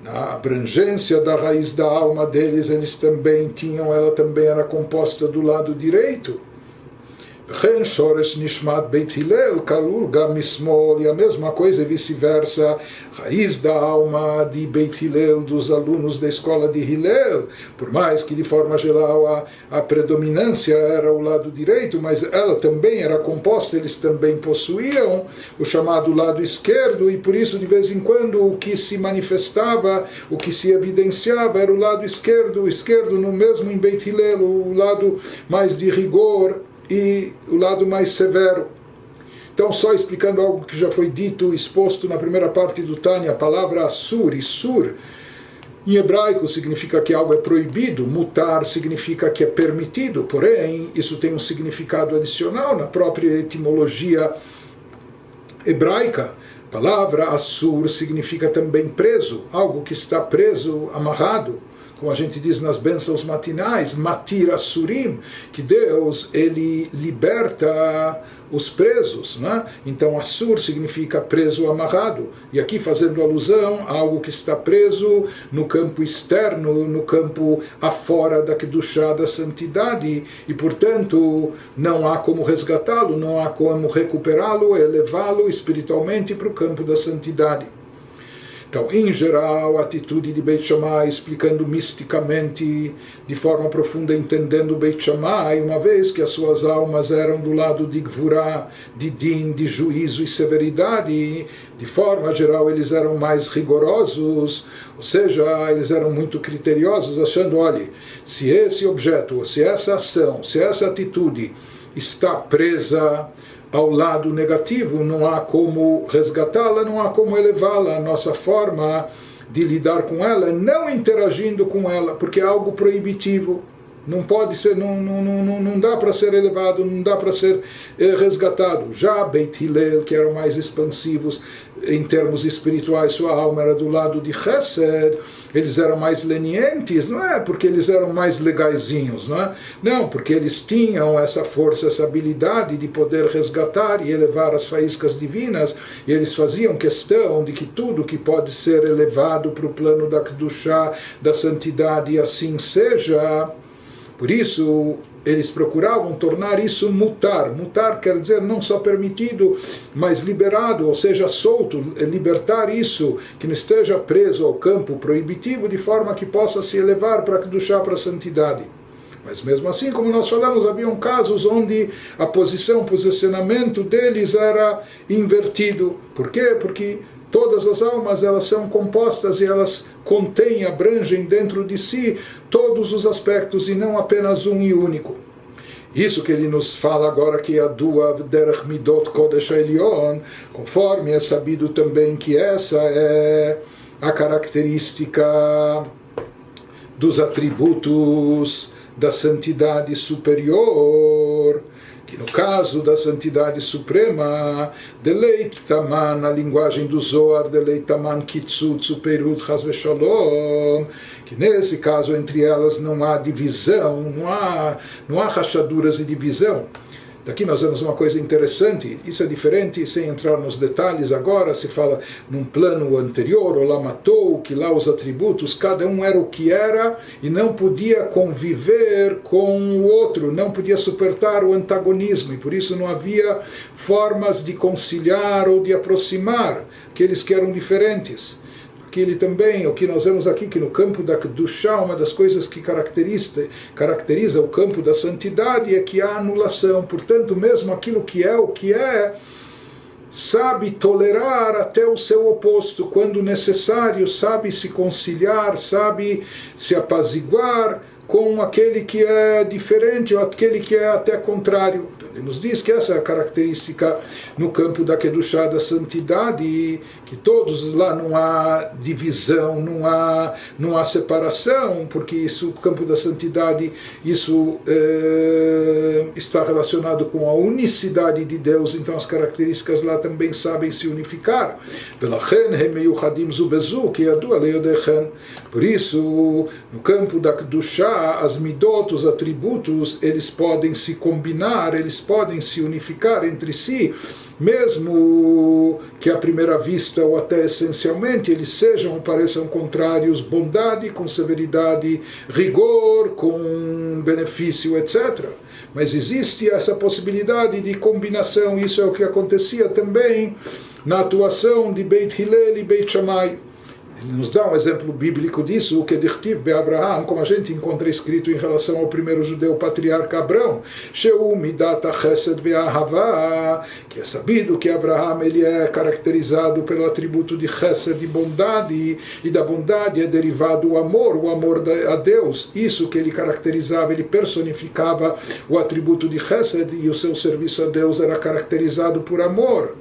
na abrangência da raiz da alma deles, eles também tinham, ela também era composta do lado direito. וכן שורש נשמת בית הלל כלול גם משמאל, e a mesma coisa e vice-versa, raiz da alma de Beit Hillel, dos alunos da escola de Hillel, por mais que de forma geral a predominância era o lado direito, mas ela também era composta, eles também possuíam o chamado lado esquerdo, e por isso de vez em quando o que se manifestava, o que se evidenciava era o lado esquerdo no mesmo em Beit Hillel, o lado mais de rigor e o lado mais severo. Então, só explicando algo que já foi dito, exposto na primeira parte do Tânia, a palavra Assur, Issur, em hebraico significa que algo é proibido, mutar significa que é permitido, porém, isso tem um significado adicional na própria etimologia hebraica. A palavra Assur significa também preso, algo que está preso, amarrado, como a gente diz nas bênçãos matinais, Matir Assurim, que Deus ele liberta os presos, né? Então Assur significa preso, amarrado, e aqui fazendo alusão a algo que está preso no campo externo, no campo afora da Kedushá, da santidade, e portanto não há como resgatá-lo, não há como recuperá-lo, elevá-lo espiritualmente para o campo da santidade. Então, em geral, a atitude de Beit Shammai, explicando misticamente, de forma profunda, entendendo Beit Shammai, uma vez que as suas almas eram do lado de Gvurá, de Din, de juízo e severidade, de forma geral eles eram mais rigorosos, ou seja, eles eram muito criteriosos, achando, olha, se esse objeto, se essa ação, se essa atitude está presa ao lado negativo, não há como resgatá-la, não há como elevá-la. A nossa forma de lidar com ela é não interagindo com ela, porque é algo proibitivo. Não pode ser, não dá para ser elevado, não dá para ser resgatado. Já Beit Hillel, que eram mais expansivos em termos espirituais, sua alma era do lado de Chesed, eles eram mais lenientes, não é porque eles eram mais legaizinhos, não é? Não, porque eles tinham essa força, essa habilidade de poder resgatar e elevar as faíscas divinas, e eles faziam questão de que tudo que pode ser elevado para o plano da Kedushá, da santidade, assim seja. Por isso, eles procuravam tornar isso mutar. Mutar quer dizer não só permitido, mas liberado, ou seja, solto, libertar isso, que não esteja preso ao campo proibitivo, de forma que possa se elevar para Kedushá, para a santidade. Mas mesmo assim, como nós falamos, haviam casos onde a posicionamento deles era invertido. Por quê? Porque todas as almas elas são compostas e elas contêm, abrangem dentro de si todos os aspectos e não apenas um e único. Isso que ele nos fala agora, que é a Dua Derech Midot Kodesh Elyon, conforme é sabido também que essa é a característica dos atributos da santidade superior, que no caso da santidade suprema, Deleit Taman, na linguagem do Zohar, Deleit Taman Kitzut Superut Chas Veshalom, que nesse caso entre elas não há divisão, não há rachaduras e divisão. Daqui nós vemos uma coisa interessante, isso é diferente, sem entrar nos detalhes agora, se fala num plano anterior, o Lamatou, que lá os atributos, cada um era o que era e não podia conviver com o outro, não podia suportar o antagonismo, e por isso não havia formas de conciliar ou de aproximar aqueles que eram diferentes. Que ele também, o que nós vemos aqui, que no campo da Kedushá, uma das coisas que caracteriza o campo da santidade é que há anulação. Portanto, mesmo aquilo que é o que é, sabe tolerar até o seu oposto, quando necessário, sabe se conciliar, sabe se apaziguar com aquele que é diferente ou aquele que é até contrário. Então, ele nos diz que essa é a característica no campo da Kedushá, da santidade, que todos lá não há divisão, não há separação, porque isso, o campo da santidade, isso está relacionado com a unicidade de Deus, então as características lá também sabem se unificar. Por isso, no campo da Kedushá, as midot, os atributos, eles podem se combinar, eles podem se unificar entre si, mesmo que à primeira vista ou até essencialmente eles sejam, pareçam contrários, bondade com severidade, rigor com benefício, etc. Mas existe essa possibilidade de combinação, isso é o que acontecia também na atuação de Beit Hillel e Beit Shammai. Ele nos dá um exemplo bíblico disso, o que Dichtiv Be'Abraham, como a gente encontra escrito em relação ao primeiro judeu patriarca Abrão, Sheu Midat HaChesed Be'Ahavá, que é sabido que Abraham ele é caracterizado pelo atributo de Chesed, de bondade, e da bondade é derivado o amor a Deus. Isso que ele caracterizava, ele personificava o atributo de Chesed, e o seu serviço a Deus era caracterizado por amor.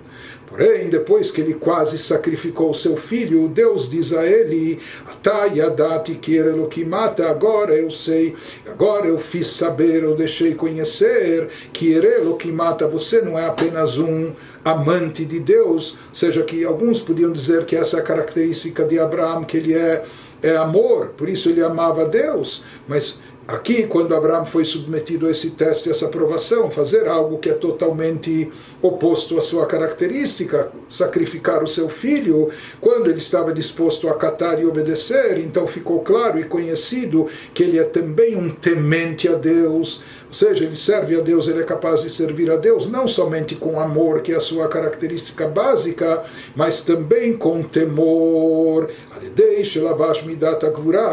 Porém, depois que ele quase sacrificou o seu filho, Deus diz a ele, agora eu sei, agora eu fiz saber, eu deixei conhecer, que você não é apenas um amante de Deus, ou seja, que alguns podiam dizer que essa é a característica de Abraão, que ele é amor, por isso ele amava Deus, mas aqui, quando Abraão foi submetido a esse teste, essa provação, fazer algo que é totalmente oposto à sua característica, sacrificar o seu filho, quando ele estava disposto a acatar e obedecer, então ficou claro e conhecido que ele é também um temente a Deus, ou seja, ele serve a Deus, ele é capaz de servir a Deus, não somente com amor, que é a sua característica básica, mas também com temor.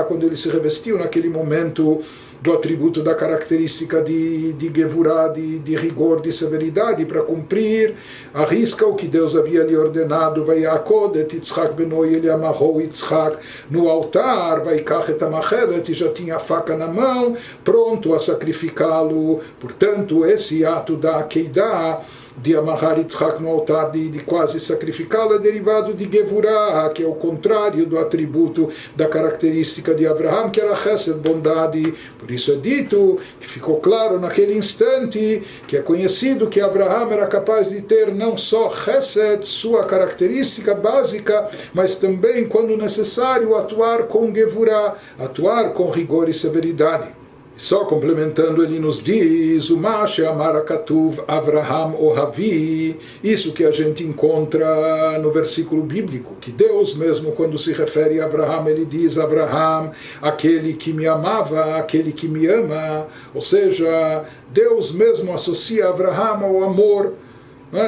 Quando ele se revestiu naquele momento do atributo da característica de Gevurá, de rigor, de severidade, para cumprir a risca o que Deus havia lhe ordenado. Vai Yaakov et Yitzchak benoi, ele amarrou Yitzchak no altar, vai Kachet Amachelet, já tinha a faca na mão, pronto a sacrificá-lo. Portanto, esse ato da Akeidah, de amarrar Yitzhak no altar, de quase sacrificá-lo, é derivado de Gevurah, que é o contrário do atributo da característica de Abraham, que era Chesed, bondade. Por isso é dito, que ficou claro naquele instante, que é conhecido que Abraham era capaz de ter não só Chesed, sua característica básica, mas também, quando necessário, atuar com Gevurah, atuar com rigor e severidade. Só complementando, ele nos diz, Uma she'amar katuv Avraham Ohavi, isso que a gente encontra no versículo bíblico, que Deus mesmo, quando se refere a Avraham, ele diz, Avraham, aquele que me amava, aquele que me ama, ou seja, Deus mesmo associa Avraham ao amor.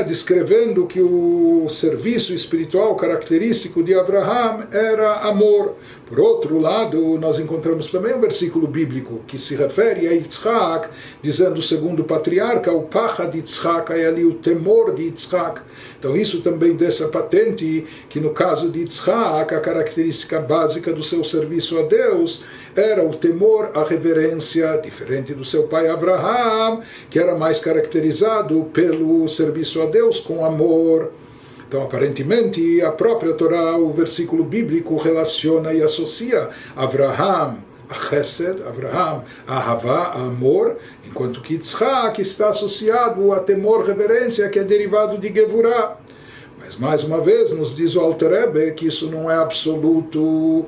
descrevendo que o serviço espiritual característico de Abraham era amor. Por outro lado, nós encontramos também um versículo bíblico que se refere a Yitzhak, dizendo, segundo o patriarca, o pacha de Yitzhak é ali o temor de Yitzhak. Então isso também deixa patente que no caso de Yitzhak, a característica básica do seu serviço a Deus era o temor, a reverência, diferente do seu pai Abraham, que era mais caracterizado pelo serviço a Deus com amor. Então, aparentemente, a própria Torá, o versículo bíblico, relaciona e associa Abraham a Chesed, Abraham a Ahavá, a amor, enquanto que Yitzhak está associado a temor, reverência, que é derivado de Gevurah. Mas, mais uma vez, nos diz o Alter Rebbe que isso não é absoluto.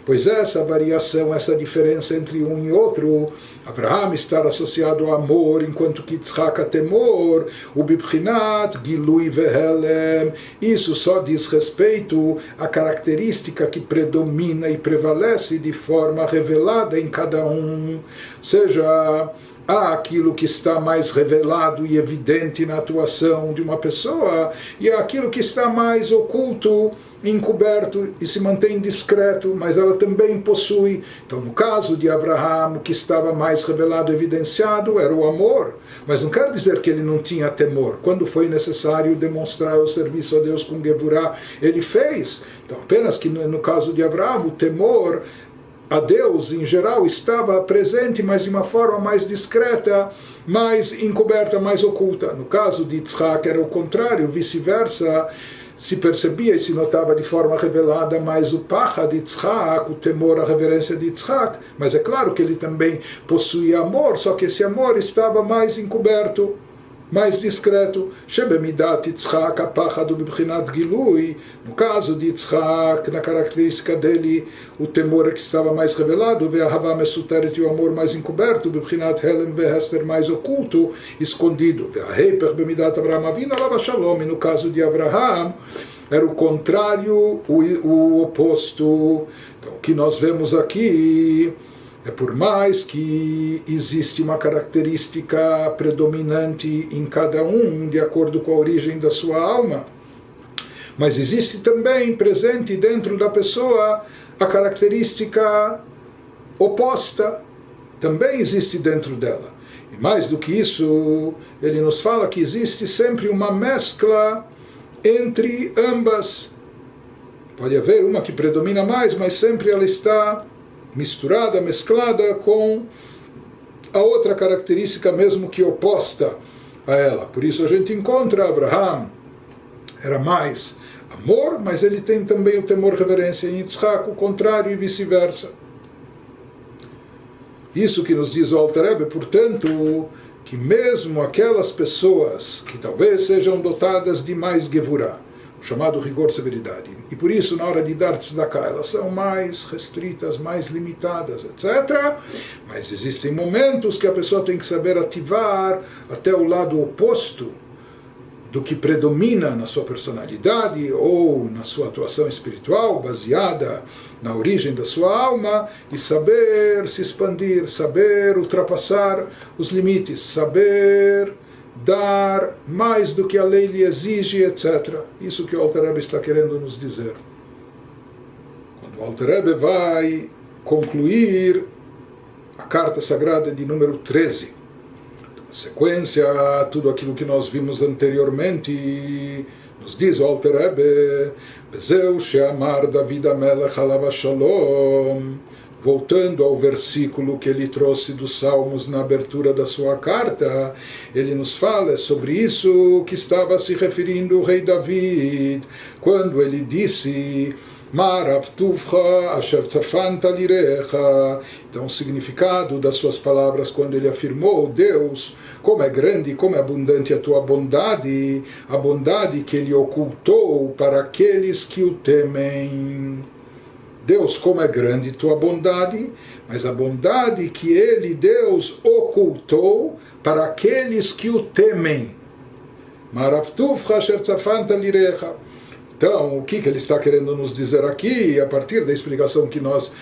Pois essa variação, essa diferença entre um e outro, Abraham estar associado ao amor, enquanto que Yitzhak a temor, o Bibchinat, Gilui Vehelem, isso só diz respeito à característica que predomina e prevalece de forma revelada em cada um, seja há aquilo que está mais revelado e evidente na atuação de uma pessoa, e há aquilo que está mais oculto, encoberto e se mantém discreto, mas ela também possui. Então, no caso de Abraham, o que estava mais revelado, evidenciado, era o amor. Mas não quer dizer que ele não tinha temor. Quando foi necessário demonstrar o serviço a Deus com Gevurah, ele fez. Então, apenas que no caso de Abraham, o temor a Deus, em geral, estava presente, mas de uma forma mais discreta, mais encoberta, mais oculta. No caso de Yitzhak, era o contrário, vice-versa, se percebia e se notava de forma revelada mais o pacha de Yitzhak, o temor, a reverência de Yitzhak. Mas é claro que ele também possuía amor, só que esse amor estava mais encoberto, mais discreto. Shebemidat Yitzhak, a pacha do Bibchinat Gilui. No caso de Yitzhak, na característica dele, o temor é que estava mais revelado, ve'ahavá mesuteret, o amor mais encoberto, Bibchinat Helem ve'hester, mais oculto, escondido. Ve'aheper bemidat Abraham Avinu alav shalom. E no caso de Abraham, era o contrário, o oposto. Então, o que nós vemos aqui é, por mais que existe uma característica predominante em cada um, de acordo com a origem da sua alma, mas existe também presente dentro da pessoa a característica oposta, também existe dentro dela. E mais do que isso, ele nos fala que existe sempre uma mescla entre ambas. Pode haver uma que predomina mais, mas sempre ela está misturada, mesclada com a outra característica mesmo que oposta a ela. Por isso a gente encontra Abraham, era mais amor, mas ele tem também o temor, reverência em Yitzhak, o contrário e vice-versa. Isso que nos diz o Alter Rebbe, portanto, que mesmo aquelas pessoas que talvez sejam dotadas de mais Gevurah, chamado rigor severidade, e por isso na hora de dar tzedakah elas são mais restritas, mais limitadas, etc. Mas existem momentos que a pessoa tem que saber ativar até o lado oposto do que predomina na sua personalidade ou na sua atuação espiritual, baseada na origem da sua alma, e saber se expandir, saber ultrapassar os limites, saber dar mais do que a lei lhe exige, etc. Isso que o Alter Rebbe está querendo nos dizer. Quando o Alter Rebbe vai concluir a carta sagrada de número 13, sequência a tudo aquilo que nós vimos anteriormente, nos diz o Alter Rebbe, Bezeu she'amar David HaMelech alav shalom. Voltando ao versículo que ele trouxe dos Salmos na abertura da sua carta, ele nos fala sobre isso que estava se referindo o rei David, quando ele disse Maravtuvcha asher tzafanta lirecha. Então o significado das suas palavras quando ele afirmou: Deus, como é grande e como é abundante a tua bondade, a bondade que ele ocultou para aqueles que o temem. Deus, como é grande tua bondade, mas a bondade que ele, Deus, ocultou para aqueles que o temem. Então, o que ele está querendo nos dizer aqui? A partir da explicação que nós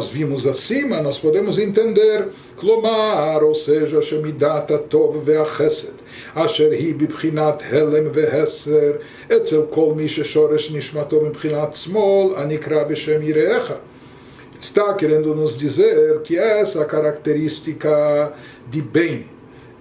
vimos acima, nós podemos entender, Klomar, ou seja, Shemidat Tov ve'achesed, Asher hi bibchinat helem ve'heser, etzel kol mi sheshoresh nishmato bibchinat smol, anikra b'shem yirecha. Está querendo nos dizer que essa característica de bem,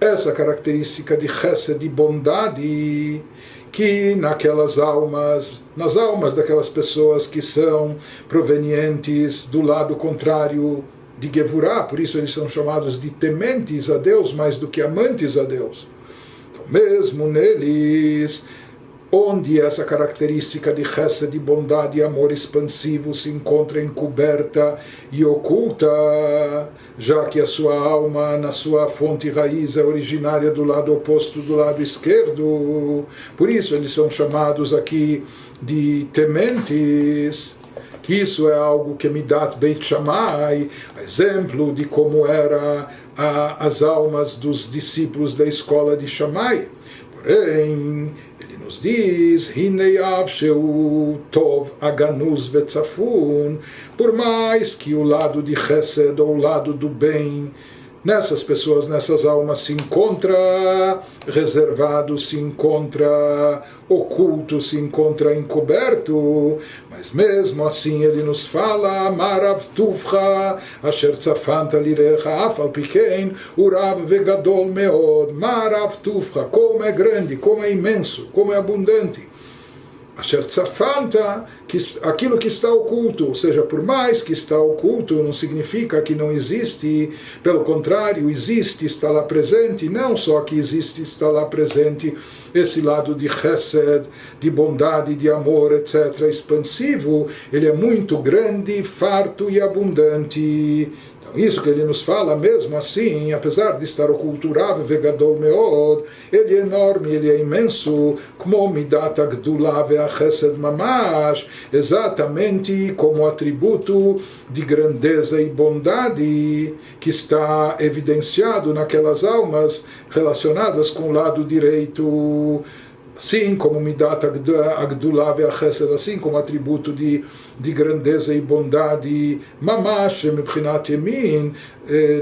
essa característica de chesed, de bondade, que nas almas daquelas pessoas que são provenientes do lado contrário de Gevurah, por isso eles são chamados de tementes a Deus mais do que amantes a Deus. Então, mesmo neles, onde essa característica de chesed, de bondade e amor expansivo se encontra encoberta e oculta, já que a sua alma, na sua fonte raiz, é originária do lado oposto do lado esquerdo. Por isso eles são chamados aqui de tementes, que isso é algo que Midat Beit Shammai, exemplo de como era as almas dos discípulos da escola de Shammai. Porém, nos diz, Hineiav Sheu Tov Aganuz Vetzafun, por mais que o lado de Chesed, ou o lado do bem, nessas pessoas, nessas almas, se encontra reservado, se encontra oculto, se encontra encoberto, mas mesmo assim ele nos fala, Marav Tuvcha, Asher Tzafanta Lirecha, Afal Pikein, Urav Vegadol Meod, Marav Tuvcha, como é grande, como é imenso, como é abundante. Asher Tzafanta, aquilo que está oculto, ou seja, por mais que está oculto, não significa que não existe, pelo contrário, existe, está lá presente, não só que existe, está lá presente esse lado de chesed, de bondade, de amor, etc., expansivo, ele é muito grande, farto e abundante. Isso que ele nos fala, mesmo assim, apesar de estar oculturável, vegadol meod, ele é enorme, ele é imenso, como midat agdula ve'achesed mamash, exatamente como o atributo de grandeza e bondade que está evidenciado naquelas almas relacionadas com o lado direito. Assim como Midat Agdullah ve'achesed, assim como atributo de grandeza e bondade, Mamash Mibchinat Yemin,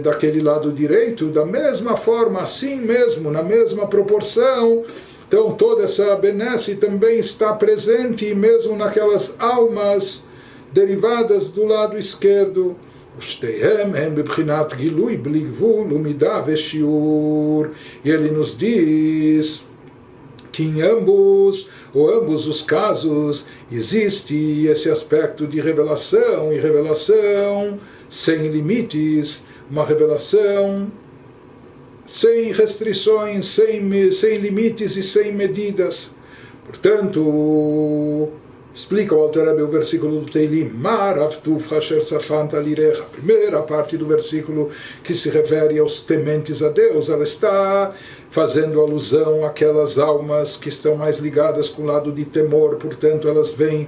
daquele lado direito, da mesma forma, assim mesmo, na mesma proporção. Então toda essa benesse também está presente mesmo naquelas almas derivadas do lado esquerdo. E ele nos diz que em ambos os casos existe esse aspecto de revelação, e revelação sem limites, uma revelação sem restrições, sem limites e sem medidas. Portanto, explica o Alter Rebbe o versículo do Teilim, Marav Tuvcha Asher Tzafanta Lirecha, a primeira parte do versículo que se refere aos tementes a Deus, ela está fazendo alusão àquelas almas que estão mais ligadas com o lado de temor, portanto elas vêm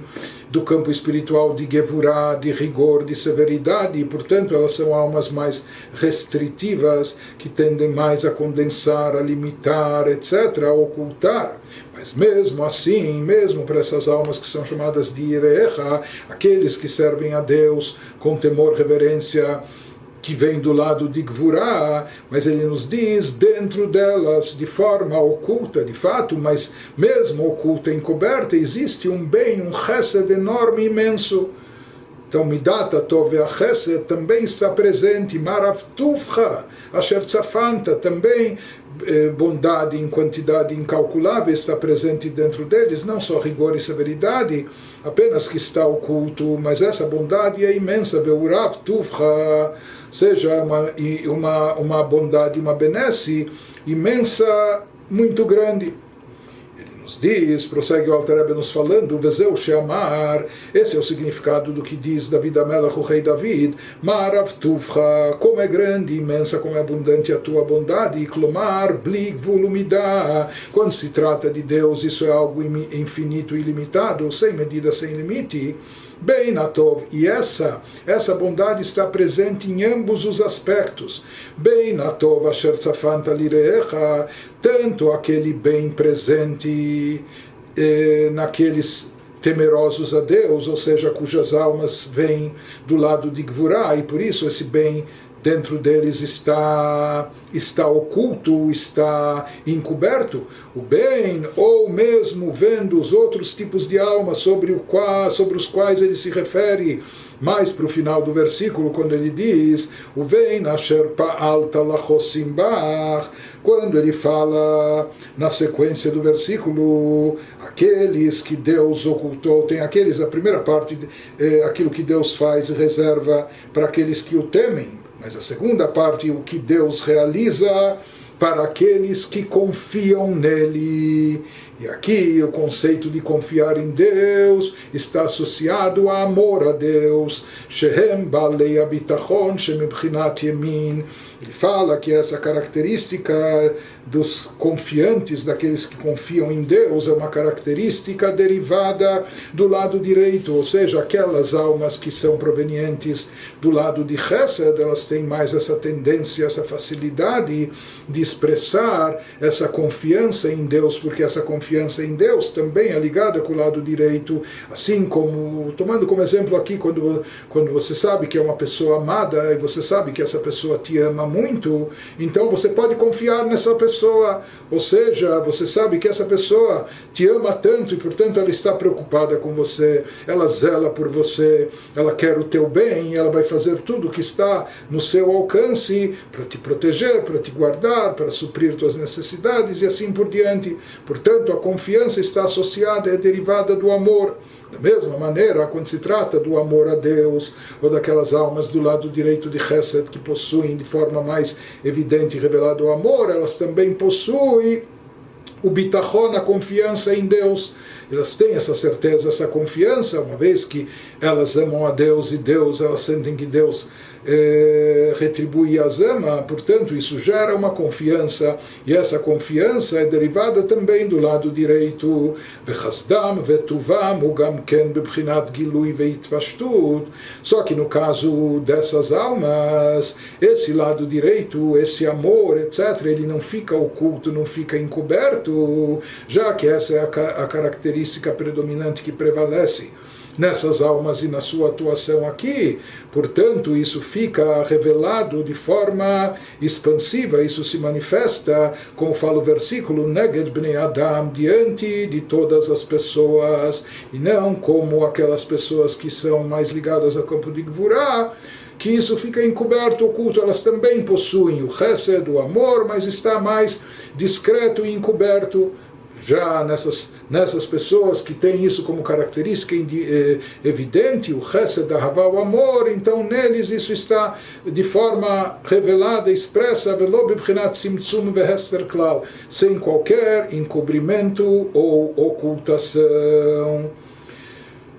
do campo espiritual de Gevurah, de rigor, de severidade, e portanto elas são almas mais restritivas, que tendem mais a condensar, a limitar, etc., a ocultar. Mas mesmo assim, mesmo para essas almas que são chamadas de Irecha, aqueles que servem a Deus com temor, reverência, que vem do lado de Gvurah, mas ele nos diz, dentro delas, de forma oculta, de fato, mas mesmo oculta, encoberta, existe um bem, um chesed enorme, imenso. Então, Midat Tov ve'achesed também está presente, Marav Tuvcha, Asher Tzafanta, também bondade em quantidade incalculável está presente dentro deles, não só rigor e severidade, apenas que está oculto, mas essa bondade é imensa, Ve'urav Tuvcha, seja uma bondade, uma benesse imensa, muito grande. Nos diz, prossegue o Alter Rebbe nos falando, Vezeu Sheamar, esse é o significado do que diz David Amelach, o rei David, Marav Tuvcha, como é grande, imensa, como é abundante a tua bondade, Klomar, Bli Gvul Umidah, quando se trata de Deus, isso é algo infinito e ilimitado, sem medida, sem limite. Bem, Natov, e essa bondade está presente em ambos os aspectos. Bem, Natov, Asher Tzafanta Lirecha, tanto aquele bem presente naqueles temerosos a Deus, ou seja, cujas almas vêm do lado de Gvurá, e por isso esse bem dentro deles está oculto, está encoberto. O bem, ou mesmo vendo os outros tipos de alma sobre os quais ele se refere mais para o final do versículo, quando ele diz o bem asher pa'alta lachosim bach, quando ele fala na sequência do versículo aqueles que Deus ocultou, tem aqueles, a primeira parte, aquilo que Deus faz e reserva para aqueles que o temem, mas a segunda parte, o que Deus realiza para aqueles que confiam nele. E aqui o conceito de confiar em Deus está associado a amor a Deus. Shehem balei abitachon shemibchinat yemin. Ele fala que essa característica dos confiantes, daqueles que confiam em Deus, é uma característica derivada do lado direito, ou seja, aquelas almas que são provenientes do lado de Chesed, elas têm mais essa tendência, essa facilidade de expressar essa confiança em Deus, porque essa confiança em Deus também é ligada com o lado direito, assim como, tomando como exemplo aqui, quando você sabe que é uma pessoa amada, e você sabe que essa pessoa te ama muito, então você pode confiar nessa pessoa, ou seja, você sabe que essa pessoa te ama tanto e portanto ela está preocupada com você, ela zela por você, ela quer o teu bem, ela vai fazer tudo o que está no seu alcance para te proteger, para te guardar, para suprir tuas necessidades e assim por diante. Portanto, a confiança está associada, é derivada do amor. Da mesma maneira, quando se trata do amor a Deus, ou daquelas almas do lado direito de Chesed que possuem de forma mais evidente e revelada o amor, elas também possuem o bitachon, a confiança em Deus. Elas têm essa certeza, essa confiança, uma vez que elas amam a Deus e Deus, elas sentem que Deus retribui e as ama, portanto isso gera uma confiança, e essa confiança é derivada também do lado direito. Só que no caso dessas almas, esse lado direito, esse amor, etc., ele não fica oculto, não fica encoberto, já que essa é a característica predominante que prevalece nessas almas e na sua atuação aqui. Portanto, isso fica revelado de forma expansiva, isso se manifesta, como fala o versículo, Neged Bnei Adam, diante de todas as pessoas, e não como aquelas pessoas que são mais ligadas ao campo de Gvurá, que isso fica encoberto, oculto. Elas também possuem o Chesed, o amor, mas está mais discreto e encoberto. Já nessas pessoas que têm isso como característica evidente, o Chesed, a Havá, o amor, então neles isso está de forma revelada, expressa, sem qualquer encobrimento ou ocultação.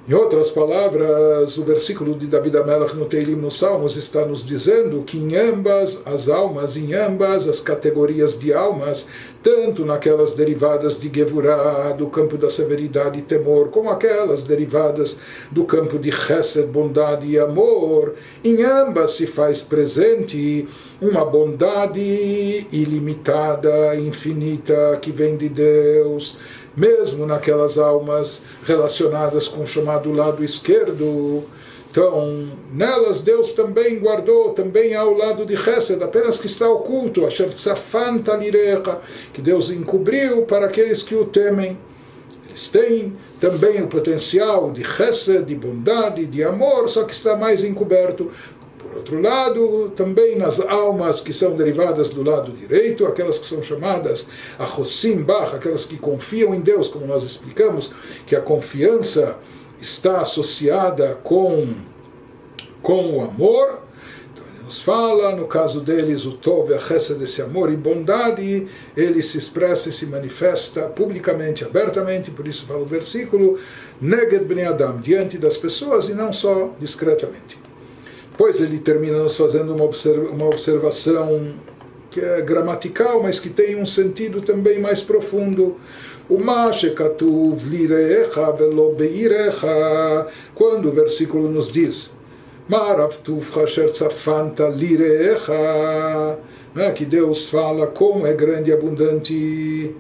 Em outras palavras, o versículo de David HaMelech no Teilim, nos Salmos, está nos dizendo que em ambas as almas, em ambas as categorias de almas, tanto naquelas derivadas de Gevurah, do campo da severidade e temor, como aquelas derivadas do campo de Chesed, bondade e amor, em ambas se faz presente uma bondade ilimitada, infinita, que vem de Deus, mesmo naquelas almas relacionadas com o chamado lado esquerdo. Então, nelas Deus também guardou, também há o lado de Chesed, apenas que está oculto, Asher tzafan talirecha, que Deus encobriu para aqueles que o temem. Eles têm também o potencial de Chesed, de bondade, de amor, só que está mais encoberto. Por outro lado, também nas almas que são derivadas do lado direito, aquelas que são chamadas Achosim Bach, aquelas que confiam em Deus, como nós explicamos, que a confiança está associada com o amor. Então ele nos fala, no caso deles, o Tov e a Chesed, desse amor e bondade, ele se expressa e se manifesta publicamente, abertamente, por isso fala o versículo, Neged Bnei Adam, diante das pessoas e não só discretamente. Depois ele termina nos fazendo uma observação que é gramatical, mas que tem um sentido também mais profundo. O Mashekatuv lirecha velo beirecha, quando o versículo nos diz Maravtuvcha sher tzafanta lirecha, que Deus fala como é grande e abundante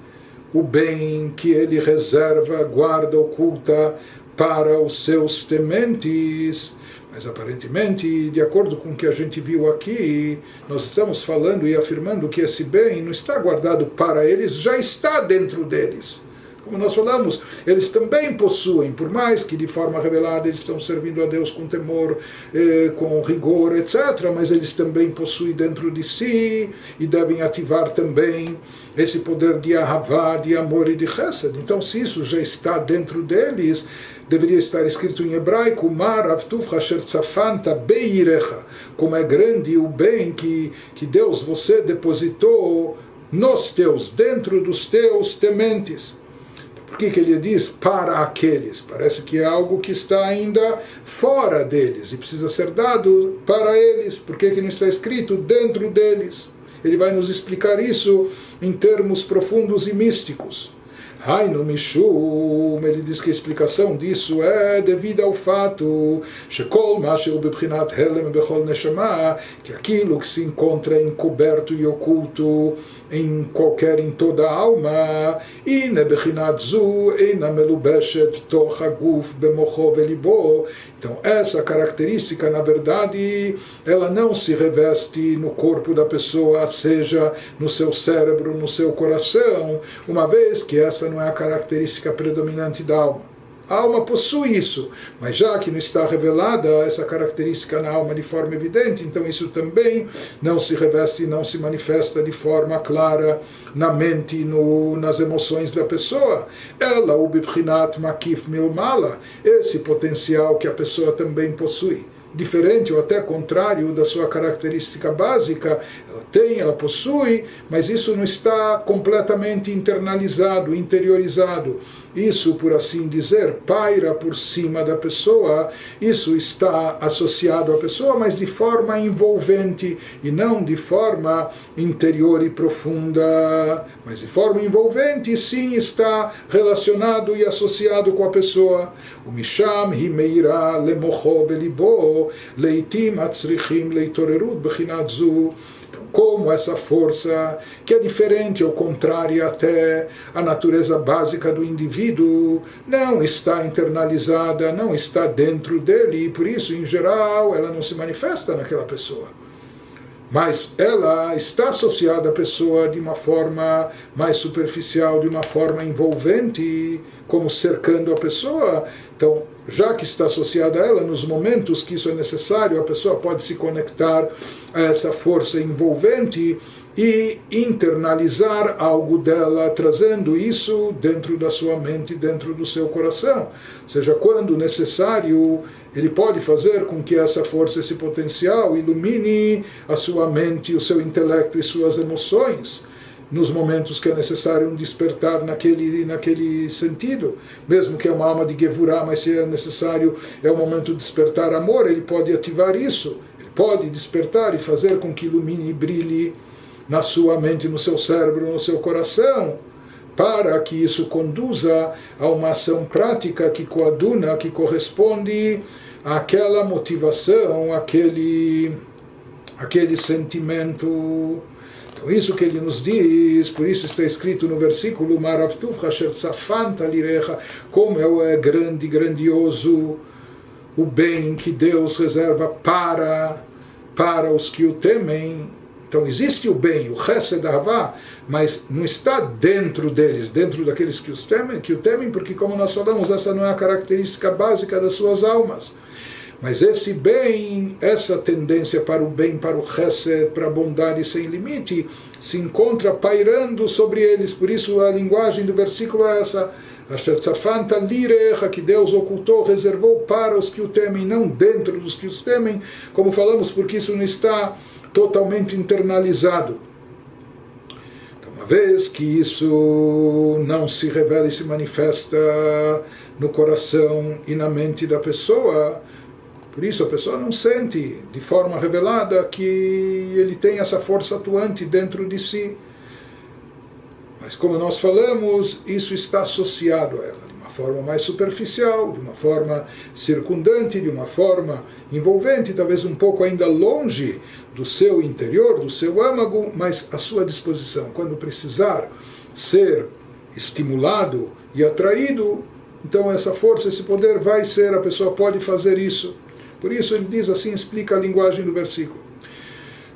o bem que ele reserva, guarda, oculta para os seus tementes. Mas aparentemente, de acordo com o que a gente viu aqui, nós estamos falando e afirmando que esse bem não está guardado para eles, já está dentro deles. Como nós falamos, eles também possuem, por mais que de forma revelada eles estão servindo a Deus com temor, com rigor, etc., mas eles também possuem dentro de si e devem ativar também esse poder de ahavá, de amor e de chesed. Então, se isso já está dentro deles, deveria estar escrito em hebraico, Mar avtuv hasher tzafanta beirecha, como é grande o bem que Deus, você depositou nos teus, dentro dos teus tementes. Por que ele diz para aqueles? Parece que é algo que está ainda fora deles e precisa ser dado para eles. Por que não está escrito dentro deles? Ele vai nos explicar isso em termos profundos e místicos. Hainu Mishum, ele diz que a explicação disso é devido ao fato que aquilo que se encontra encoberto e oculto em toda a alma, então essa característica, na verdade, ela não se reveste no corpo da pessoa, seja no seu cérebro, no seu coração, uma vez que essa não é a característica predominante da alma. A alma possui isso, mas já que não está revelada essa característica na alma de forma evidente, então isso também não se reveste e não se manifesta de forma clara na mente, nas emoções da pessoa. Ela, o bibchinat makif milmala, esse potencial que a pessoa também possui. Diferente ou até contrário da sua característica básica, ela possui, mas isso não está completamente internalizado, interiorizado. Isso, por assim dizer, paira por cima da pessoa, isso está associado à pessoa, mas de forma envolvente e não de forma interior e profunda. Mas de forma envolvente, sim, está relacionado e associado com a pessoa. O Misham himeira lemocho belibo leitim atzrichim leitorerut bechinat zu. Como essa força, que é diferente ou contrária até à natureza básica do indivíduo, não está internalizada, não está dentro dele, e por isso, em geral, ela não se manifesta naquela pessoa. Mas ela está associada à pessoa de uma forma mais superficial, de uma forma envolvente, como cercando a pessoa. Então, já que está associada a ela, nos momentos que isso é necessário, a pessoa pode se conectar a essa força envolvente e internalizar algo dela, trazendo isso dentro da sua mente, dentro do seu coração. Ou seja, quando necessário, ele pode fazer com que essa força, esse potencial, ilumine a sua mente, o seu intelecto e suas emoções, nos momentos que é necessário um despertar naquele sentido, mesmo que é uma alma de Gevurah, mas se é necessário, é o momento de despertar amor, ele pode ativar isso, ele pode despertar e fazer com que ilumine e brilhe na sua mente, no seu cérebro, no seu coração, para que isso conduza a uma ação prática que coaduna, que corresponde àquela motivação, àquele sentimento. Então isso que ele nos diz, por isso está escrito no versículo Maravtuf Hasher Tzafanta Lirecha, como é grande, grandioso o bem que Deus reserva para os que o temem. Então existe o bem, o Chesed Ahavá, mas não está dentro deles, dentro daqueles que o temem, porque como nós falamos, essa não é a característica básica das suas almas. Mas esse bem, essa tendência para o bem, para o chesed, para a bondade sem limite, se encontra pairando sobre eles. Por isso a linguagem do versículo é essa, Asher tzafanta lirecha, que Deus ocultou, reservou para os que o temem, não dentro dos que os temem, como falamos, porque isso não está totalmente internalizado. Então, uma vez que isso não se revela e se manifesta no coração e na mente da pessoa, por isso a pessoa não sente de forma revelada que ele tem essa força atuante dentro de si. Mas como nós falamos, isso está associado a ela, de uma forma mais superficial, de uma forma circundante, de uma forma envolvente, talvez um pouco ainda longe do seu interior, do seu âmago, mas à sua disposição. Quando precisar ser estimulado e atraído, Então essa força, esse poder vai ser, a pessoa pode fazer isso. Por isso ele diz assim, explica a linguagem do versículo.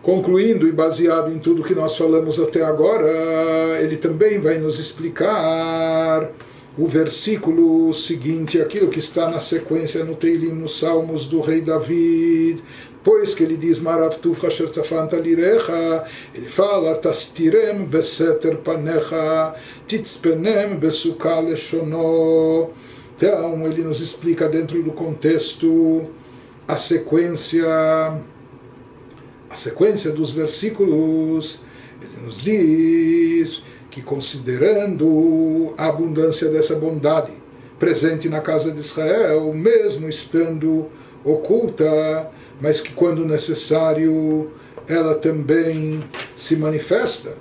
Concluindo e baseado em tudo que nós falamos até agora, ele também vai nos explicar o versículo seguinte, aquilo que está na sequência no Teilim, nos Salmos do rei David, pois que ele diz Marav tuv asher tzafanta lirecha, ele fala tastirem beseter panecha, titzpenem besuka leshono. Então ele nos explica dentro do contexto a sequência dos versículos. Ele nos diz que, considerando a abundância dessa bondade presente na casa de Israel, mesmo estando oculta, mas que quando necessário ela também se manifesta.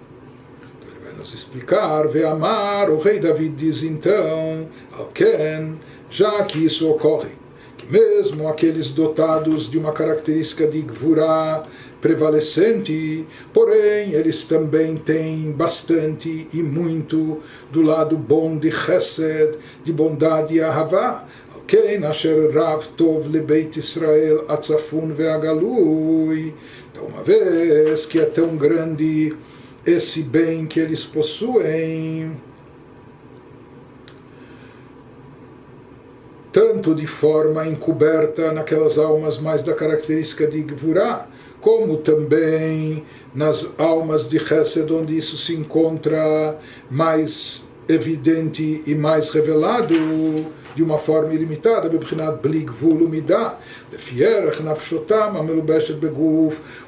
Ele vai nos explicar, Ve'amar, o rei David diz então, Alken, já que isso ocorre, que mesmo aqueles dotados de uma característica de Gvurá prevalecente, porém eles também têm bastante e muito do lado bom de Chesed, de bondade e Ahavá. כן, אשר רב טוב לבית ישראל הצפון והגלוי. Então, uma vez que é tão grande esse bem que eles possuem, tanto de forma encoberta naquelas almas mais da característica de Gvurá, como também nas almas de Chesed, onde isso se encontra mais evidente e mais revelado de uma forma ilimitada,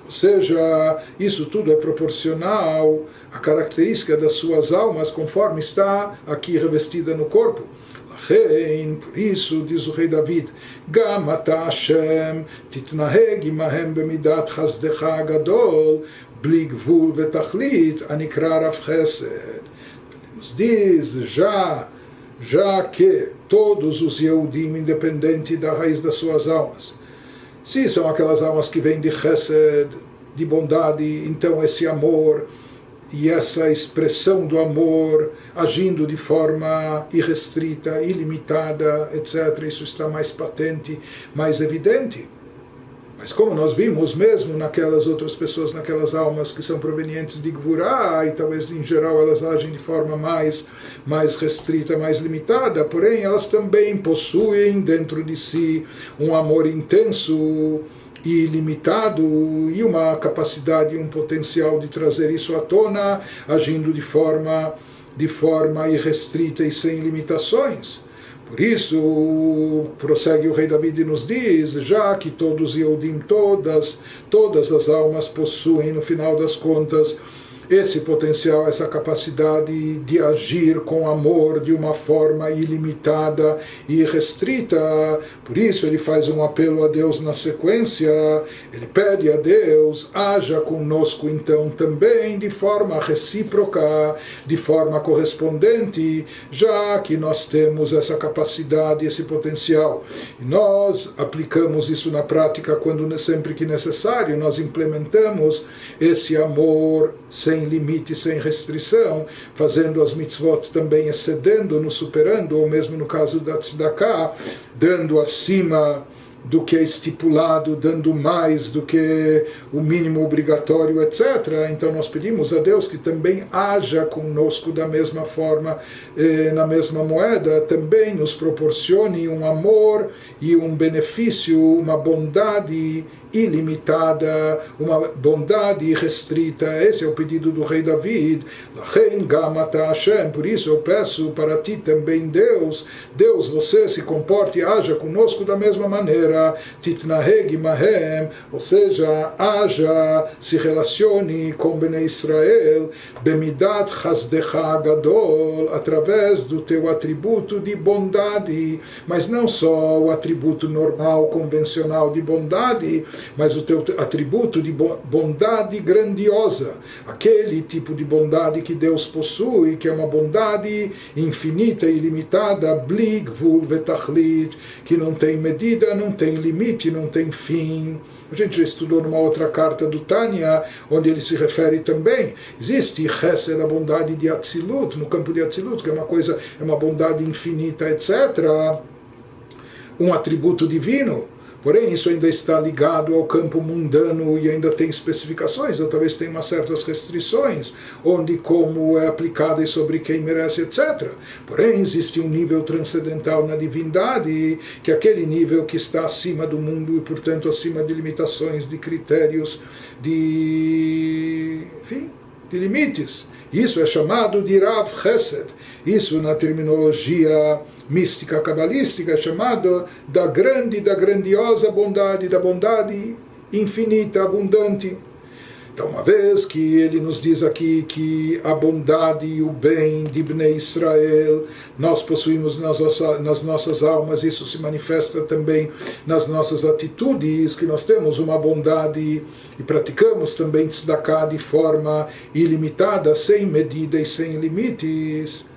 ou seja, isso tudo é proporcional à característica das suas almas conforme está aqui revestida no corpo. Por isso, diz o rei David, Gam ata Hashem titnaheg imahem bemidat chasdecha gadol bli gvul vetachlit anikra rav chesed. Nos diz, já que todos os Yehudim, independente da raiz das suas almas, se são aquelas almas que vêm de chesed, de bondade, então esse amor e essa expressão do amor agindo de forma irrestrita, ilimitada, etc., isso está mais patente, mais evidente. Mas como nós vimos mesmo naquelas outras pessoas, naquelas almas que são provenientes de Gvurá, e talvez em geral elas agem de forma mais restrita, mais limitada, porém elas também possuem dentro de si um amor intenso e ilimitado, e uma capacidade, um potencial de trazer isso à tona, agindo de forma irrestrita e sem limitações. Por isso, prossegue o rei David e nos diz, já que todos os Yehudim, todas as almas possuem, no final das contas, esse potencial, essa capacidade de agir com amor de uma forma ilimitada e restrita. Por isso ele faz um apelo a Deus na sequência, ele pede a Deus, haja conosco então também de forma recíproca, de forma correspondente, já que nós temos essa capacidade, esse potencial. E nós aplicamos isso na prática sempre que necessário, nós implementamos esse amor sem limite, sem restrição, fazendo as mitzvot também excedendo, nos superando, ou mesmo no caso da tzedakah, dando acima do que é estipulado, dando mais do que o mínimo obrigatório, etc. Então nós pedimos a Deus que também haja conosco da mesma forma, na mesma moeda, também nos proporcione um amor e um benefício, uma bondade ilimitada, uma bondade irrestrita. Esse é o pedido do rei David. Por isso eu peço para ti também, Deus, você se comporte e haja conosco da mesma maneira, titnaheg imahem, ou seja, se relacione com Bnei Israel, bemidat chasdecha gadol, através do teu atributo de bondade, mas não só o atributo normal, convencional de bondade, mas o teu atributo de bondade grandiosa, aquele tipo de bondade que Deus possui, que é uma bondade infinita e ilimitada, bli gvul vetachlit, que não tem medida, não tem limite, não tem fim. A gente já estudou numa outra carta do Tânia, onde ele se refere também. Existe Chesed, a bondade de Atzilut, no campo de Atzilut, que é uma coisa, é uma bondade infinita, etc. Um atributo divino. Porém, isso ainda está ligado ao campo mundano e ainda tem especificações, ou talvez tenha umas certas restrições, onde como é aplicado e sobre quem merece, etc. Porém, existe um nível transcendental na divindade, que é aquele nível que está acima do mundo e, portanto, acima de limitações, de critérios, de limites. Isso é chamado de Rav Chesed. Isso, na terminologia mística cabalística, é chamado da grande, da grandiosa bondade, da bondade infinita, abundante. Então, uma vez que ele nos diz aqui que a bondade e o bem de Bnei Israel nós possuímos nas nossas almas, isso se manifesta também nas nossas atitudes, que nós temos uma bondade e praticamos também tzedakah de forma ilimitada, sem medida e sem limites.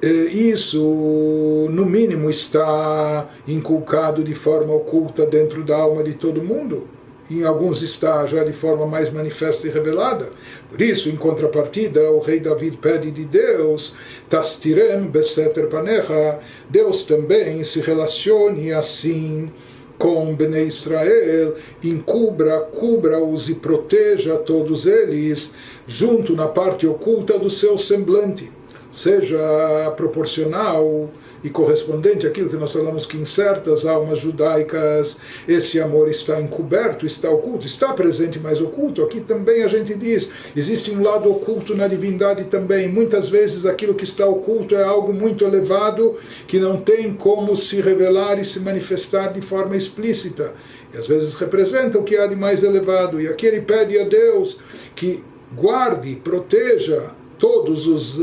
Isso, no mínimo, está inculcado de forma oculta dentro da alma de todo mundo. Em alguns está já de forma mais manifesta e revelada. Por isso, em contrapartida, o rei David pede de Deus, Tastirem beseter panecha, Deus também se relacione assim com Bnei Israel, cubra-os e proteja todos eles, junto na parte oculta do seu semblante. Seja proporcional e correspondente àquilo que nós falamos que em certas almas judaicas esse amor está encoberto, está oculto, está presente, mas oculto. Aqui também a gente diz, existe um lado oculto na divindade também. Muitas vezes aquilo que está oculto é algo muito elevado, que não tem como se revelar e se manifestar de forma explícita. E às vezes representa o que há de mais elevado. E aqui ele pede a Deus que guarde, proteja todos os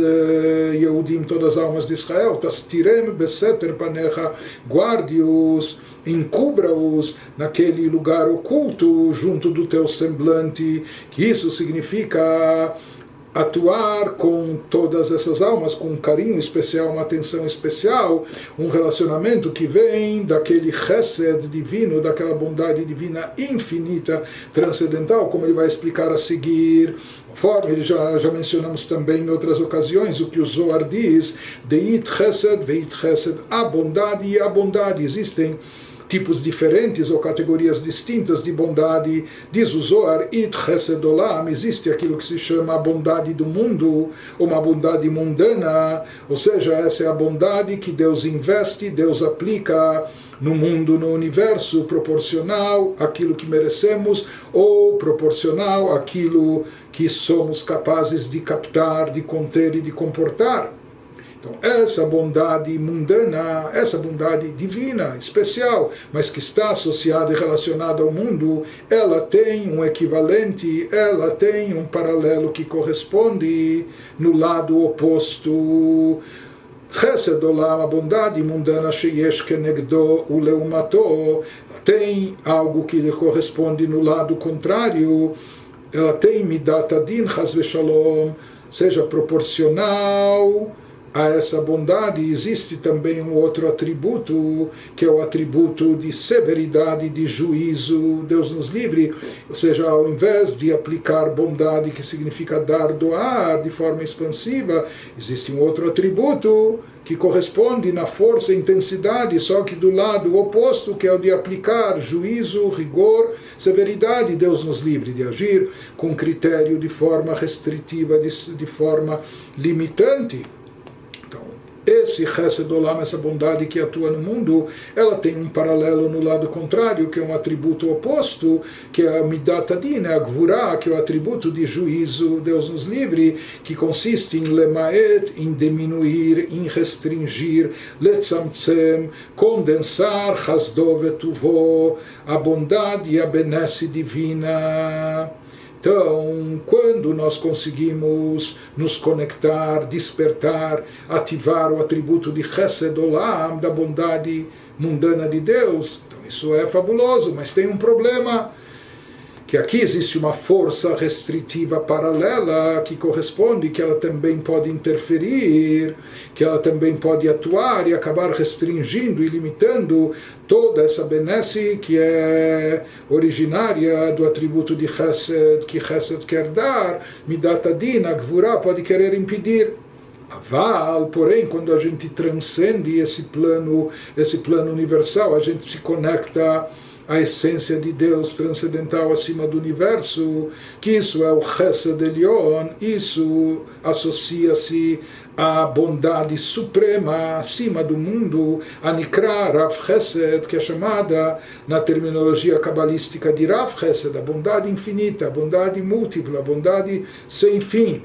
Yehudim, todas as almas de Israel, Tastirem beseter panecha, guarde-os, encubra-os naquele lugar oculto junto do teu semblante, que isso significa atuar com todas essas almas com um carinho especial, uma atenção especial, um relacionamento que vem daquele chesed divino, daquela bondade divina infinita, transcendental, como ele vai explicar a seguir. Conforme ele já mencionamos também em outras ocasiões, o que o Zohar diz, Deit chesed veit chesed, a bondade e a bondade. Existem tipos diferentes ou categorias distintas de bondade. Diz o Zohar, It Chesed Olam, existe aquilo que se chama a bondade do mundo, ou uma bondade mundana, ou seja, essa é a bondade que Deus investe, Deus aplica no mundo, no universo, proporcional àquilo que merecemos, ou proporcional àquilo que somos capazes de captar, de conter e de comportar. Então, essa bondade mundana, essa bondade divina, especial, mas que está associada e relacionada ao mundo, ela tem um equivalente, ela tem um paralelo que corresponde no lado oposto. Chesed Olam, a bondade mundana, sheyesh kenegdo uleumato, tem algo que lhe corresponde no lado contrário, ela tem midat adin, chas veshalom, seja proporcional a essa bondade. Existe também um outro atributo, que é o atributo de severidade, de juízo. Deus nos livre, ou seja, ao invés de aplicar bondade, que significa dar, doar, de forma expansiva, existe um outro atributo que corresponde na força e intensidade, só que do lado oposto, que é o de aplicar juízo, rigor, severidade. Deus nos livre de agir com critério de forma restritiva, de forma limitante. Esse Chesed Olam, essa bondade que atua no mundo, ela tem um paralelo no lado contrário, que é um atributo oposto, que é a Midat Adin, a Gvurah, que é o atributo de juízo, Deus nos livre, que consiste em lemaet, em diminuir, em restringir, letzamtzem, condensar, chasdo vetuvo, a bondade e a benesse divina. Então, quando nós conseguimos nos conectar, despertar, ativar o atributo de Chesed Olam, da bondade mundana de Deus, então isso é fabuloso, mas tem um problema, que aqui existe uma força restritiva paralela que corresponde, que ela também pode interferir, que ela também pode atuar e acabar restringindo e limitando toda essa benesse que é originária do atributo de Chesed, que Chesed quer dar, Midat Adin, a Gvurá pode querer impedir. Aval, porém, quando a gente transcende esse plano universal, a gente se conecta à essência de Deus transcendental acima do universo, que isso é o Chesed Elyon, isso associa-se à bondade suprema acima do mundo, a Nikra Rav Chesed, que é chamada na terminologia cabalística de Rav Chesed, a bondade infinita, a bondade múltipla, a bondade sem fim.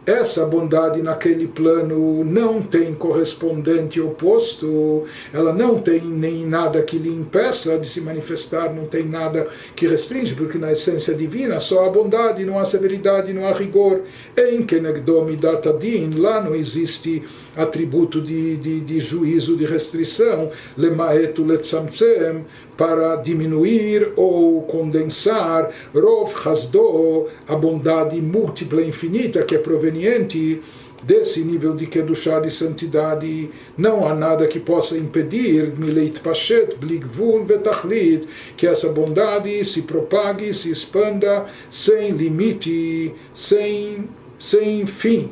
Essa bondade naquele plano não tem correspondente oposto, ela não tem nem nada que lhe impeça de se manifestar, não tem nada que restringe, porque na essência divina só há bondade, não há severidade, não há rigor. Em Kenegdo Midat Adin, lá não existe atributo de juízo, de restrição, Lemaet Letzamtzem, para diminuir ou condensar Rov Chasdo, a bondade múltipla e infinita que é proveniente desse nível de Kedushá, de santidade. Não há nada que possa impedir Mileit Pashet, Bligvul Vetachlit, que essa bondade se propague, se expanda sem limite, sem fim.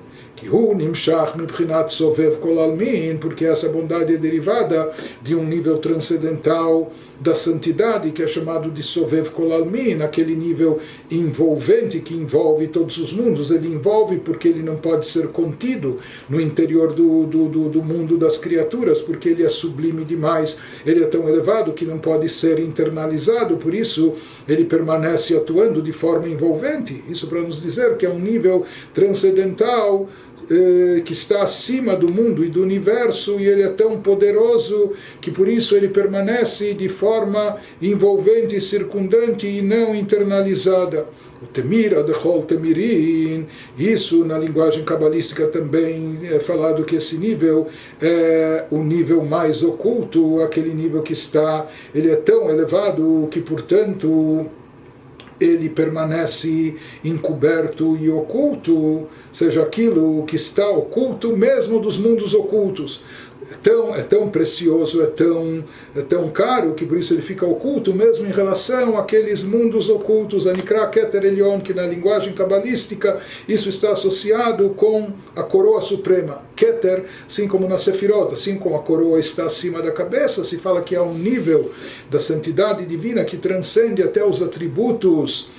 Porque essa bondade é derivada de um nível transcendental da santidade, que é chamado de Sovev Kol Almin, aquele nível envolvente que envolve todos os mundos. Ele envolve porque ele não pode ser contido no interior do mundo das criaturas, porque ele é sublime demais, ele é tão elevado que não pode ser internalizado, por isso ele permanece atuando de forma envolvente. Isso para nos dizer que é um nível transcendental que está acima do mundo e do universo, e ele é tão poderoso que por isso ele permanece de forma envolvente, circundante e não internalizada. O Temira de Chol Temirin, isso na linguagem cabalística também é falado que esse nível é o nível mais oculto, aquele nível que ele é tão elevado que, portanto, ele permanece encoberto e oculto, ou seja, aquilo que está oculto mesmo dos mundos ocultos. É tão precioso, é tão caro, que por isso ele fica oculto mesmo em relação àqueles mundos ocultos, a Nikra Keter Elyon, que na linguagem cabalística isso está associado com a coroa suprema. Keter, assim como na Sefirot, assim como a coroa está acima da cabeça, se fala que há um nível da santidade divina que transcende até os atributos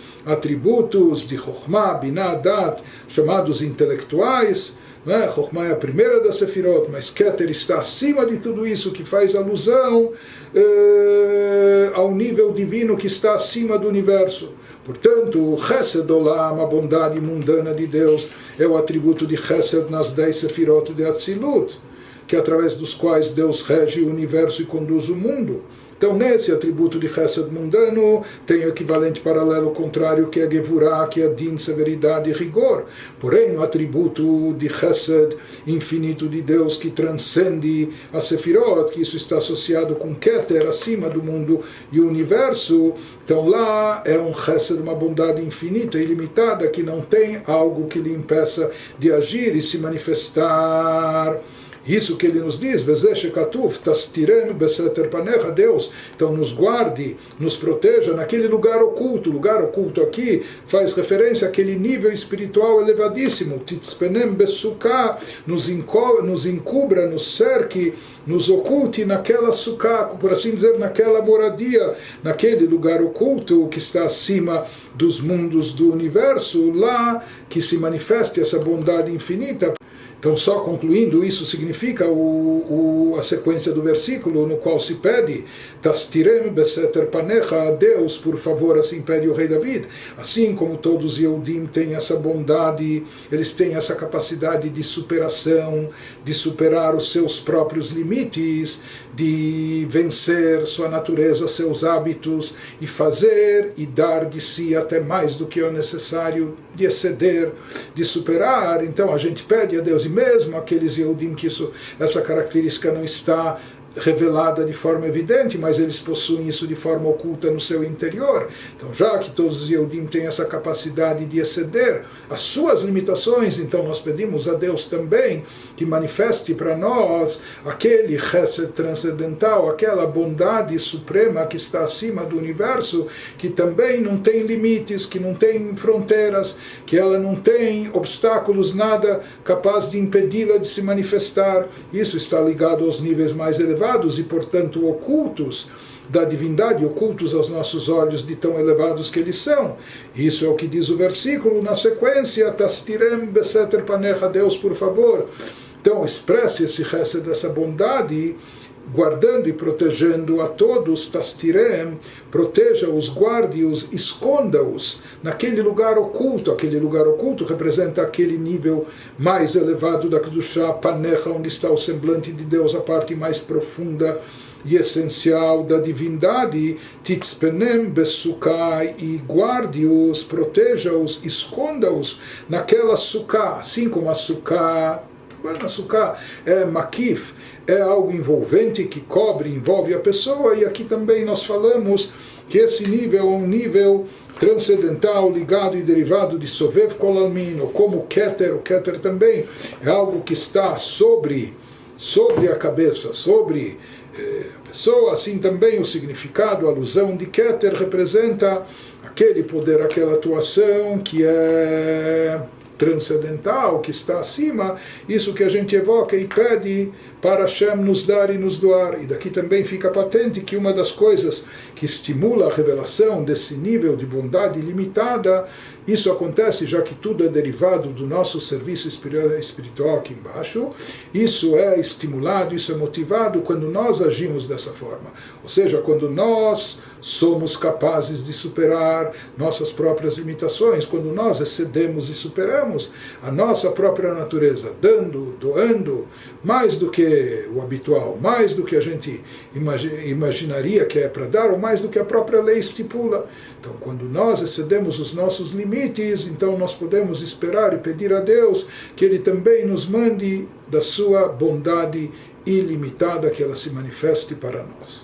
de Chokhmah, Binah, Dat, chamados intelectuais. Chokhmah é a primeira das Sefirot, mas Keter está acima de tudo isso, que faz alusão ao nível divino que está acima do universo. Portanto, o Chesed Olam, a bondade mundana de Deus, é o atributo de Chesed nas 10 Sefirot de Atzilut, que é através dos quais Deus rege o universo e conduz o mundo. Então, nesse atributo de Chesed mundano, tem o equivalente paralelo contrário, que é Gevurah, que é Din, severidade e rigor. Porém, o atributo de Chesed infinito de Deus, que transcende a Sefirot, que isso está associado com Keter, acima do mundo e o universo, então lá é um Chesed, uma bondade infinita e ilimitada, que não tem algo que lhe impeça de agir e se manifestar. Isso que ele nos diz, Deus, então nos guarde, nos proteja naquele lugar oculto. Lugar oculto aqui faz referência àquele nível espiritual elevadíssimo. Nos encubra, nos cerque, nos oculte naquela sukkah, por assim dizer, naquela moradia, naquele lugar oculto que está acima dos mundos do universo, lá que se manifeste essa bondade infinita. Então, só concluindo, isso significa a sequência do versículo no qual se pede Tastirem beseter panecha, a Deus, por favor, assim pede o rei David. Assim como todos os Yehudim têm essa bondade, eles têm essa capacidade de superação, de superar os seus próprios limites, de vencer sua natureza, seus hábitos, e fazer e dar de si até mais do que é necessário, de exceder, de superar. Então a gente pede a Deus, e mesmo aqueles Yehudim que essa característica não está revelada de forma evidente, mas eles possuem isso de forma oculta no seu interior. Então, já que todos os Yehudim têm essa capacidade de exceder as suas limitações, então nós pedimos a Deus também que manifeste para nós aquele chesed transcendental, aquela bondade suprema que está acima do universo, que também não tem limites, que não tem fronteiras, que ela não tem obstáculos, nada capaz de impedi-la de se manifestar. Isso está ligado aos níveis mais elevados e, portanto, ocultos da divindade, ocultos aos nossos olhos de tão elevados que eles são. Isso é o que diz o versículo na sequência, Tastirem beseter panecha, Deus, por favor. Então, expresse esse chesed, dessa bondade, guardando e protegendo a todos, Tastirem, proteja-os, guarde-os, esconda-os naquele lugar oculto. Aquele lugar oculto representa aquele nível mais elevado da Kedushá, Panecha, onde está o semblante de Deus, a parte mais profunda e essencial da divindade. Titzpenem besukai, e guarde-os, proteja-os, esconda-os naquela suká, assim como a suká é makif, é algo envolvente que cobre, envolve a pessoa, e aqui também nós falamos que esse nível é um nível transcendental, ligado e derivado de Sovev Kol Almin, ou como o Keter também é algo que está sobre a cabeça, sobre a pessoa. Assim também o significado, a alusão de Keter representa aquele poder, aquela atuação que é transcendental, que está acima, isso que a gente evoca e pede para Hashem nos dar e nos doar. E daqui também fica patente que uma das coisas que estimula a revelação desse nível de bondade ilimitada, isso acontece já que tudo é derivado do nosso serviço espiritual aqui embaixo. Isso é estimulado, isso é motivado quando nós agimos dessa forma. Ou seja, quando nós somos capazes de superar nossas próprias limitações, quando nós excedemos e superamos a nossa própria natureza, dando, doando, mais do que o habitual, mais do que a gente imaginaria que é para dar, ou mais do que a própria lei estipula. Então, quando nós excedemos os nossos limites, então nós podemos esperar e pedir a Deus que Ele também nos mande da sua bondade ilimitada, que ela se manifeste para nós.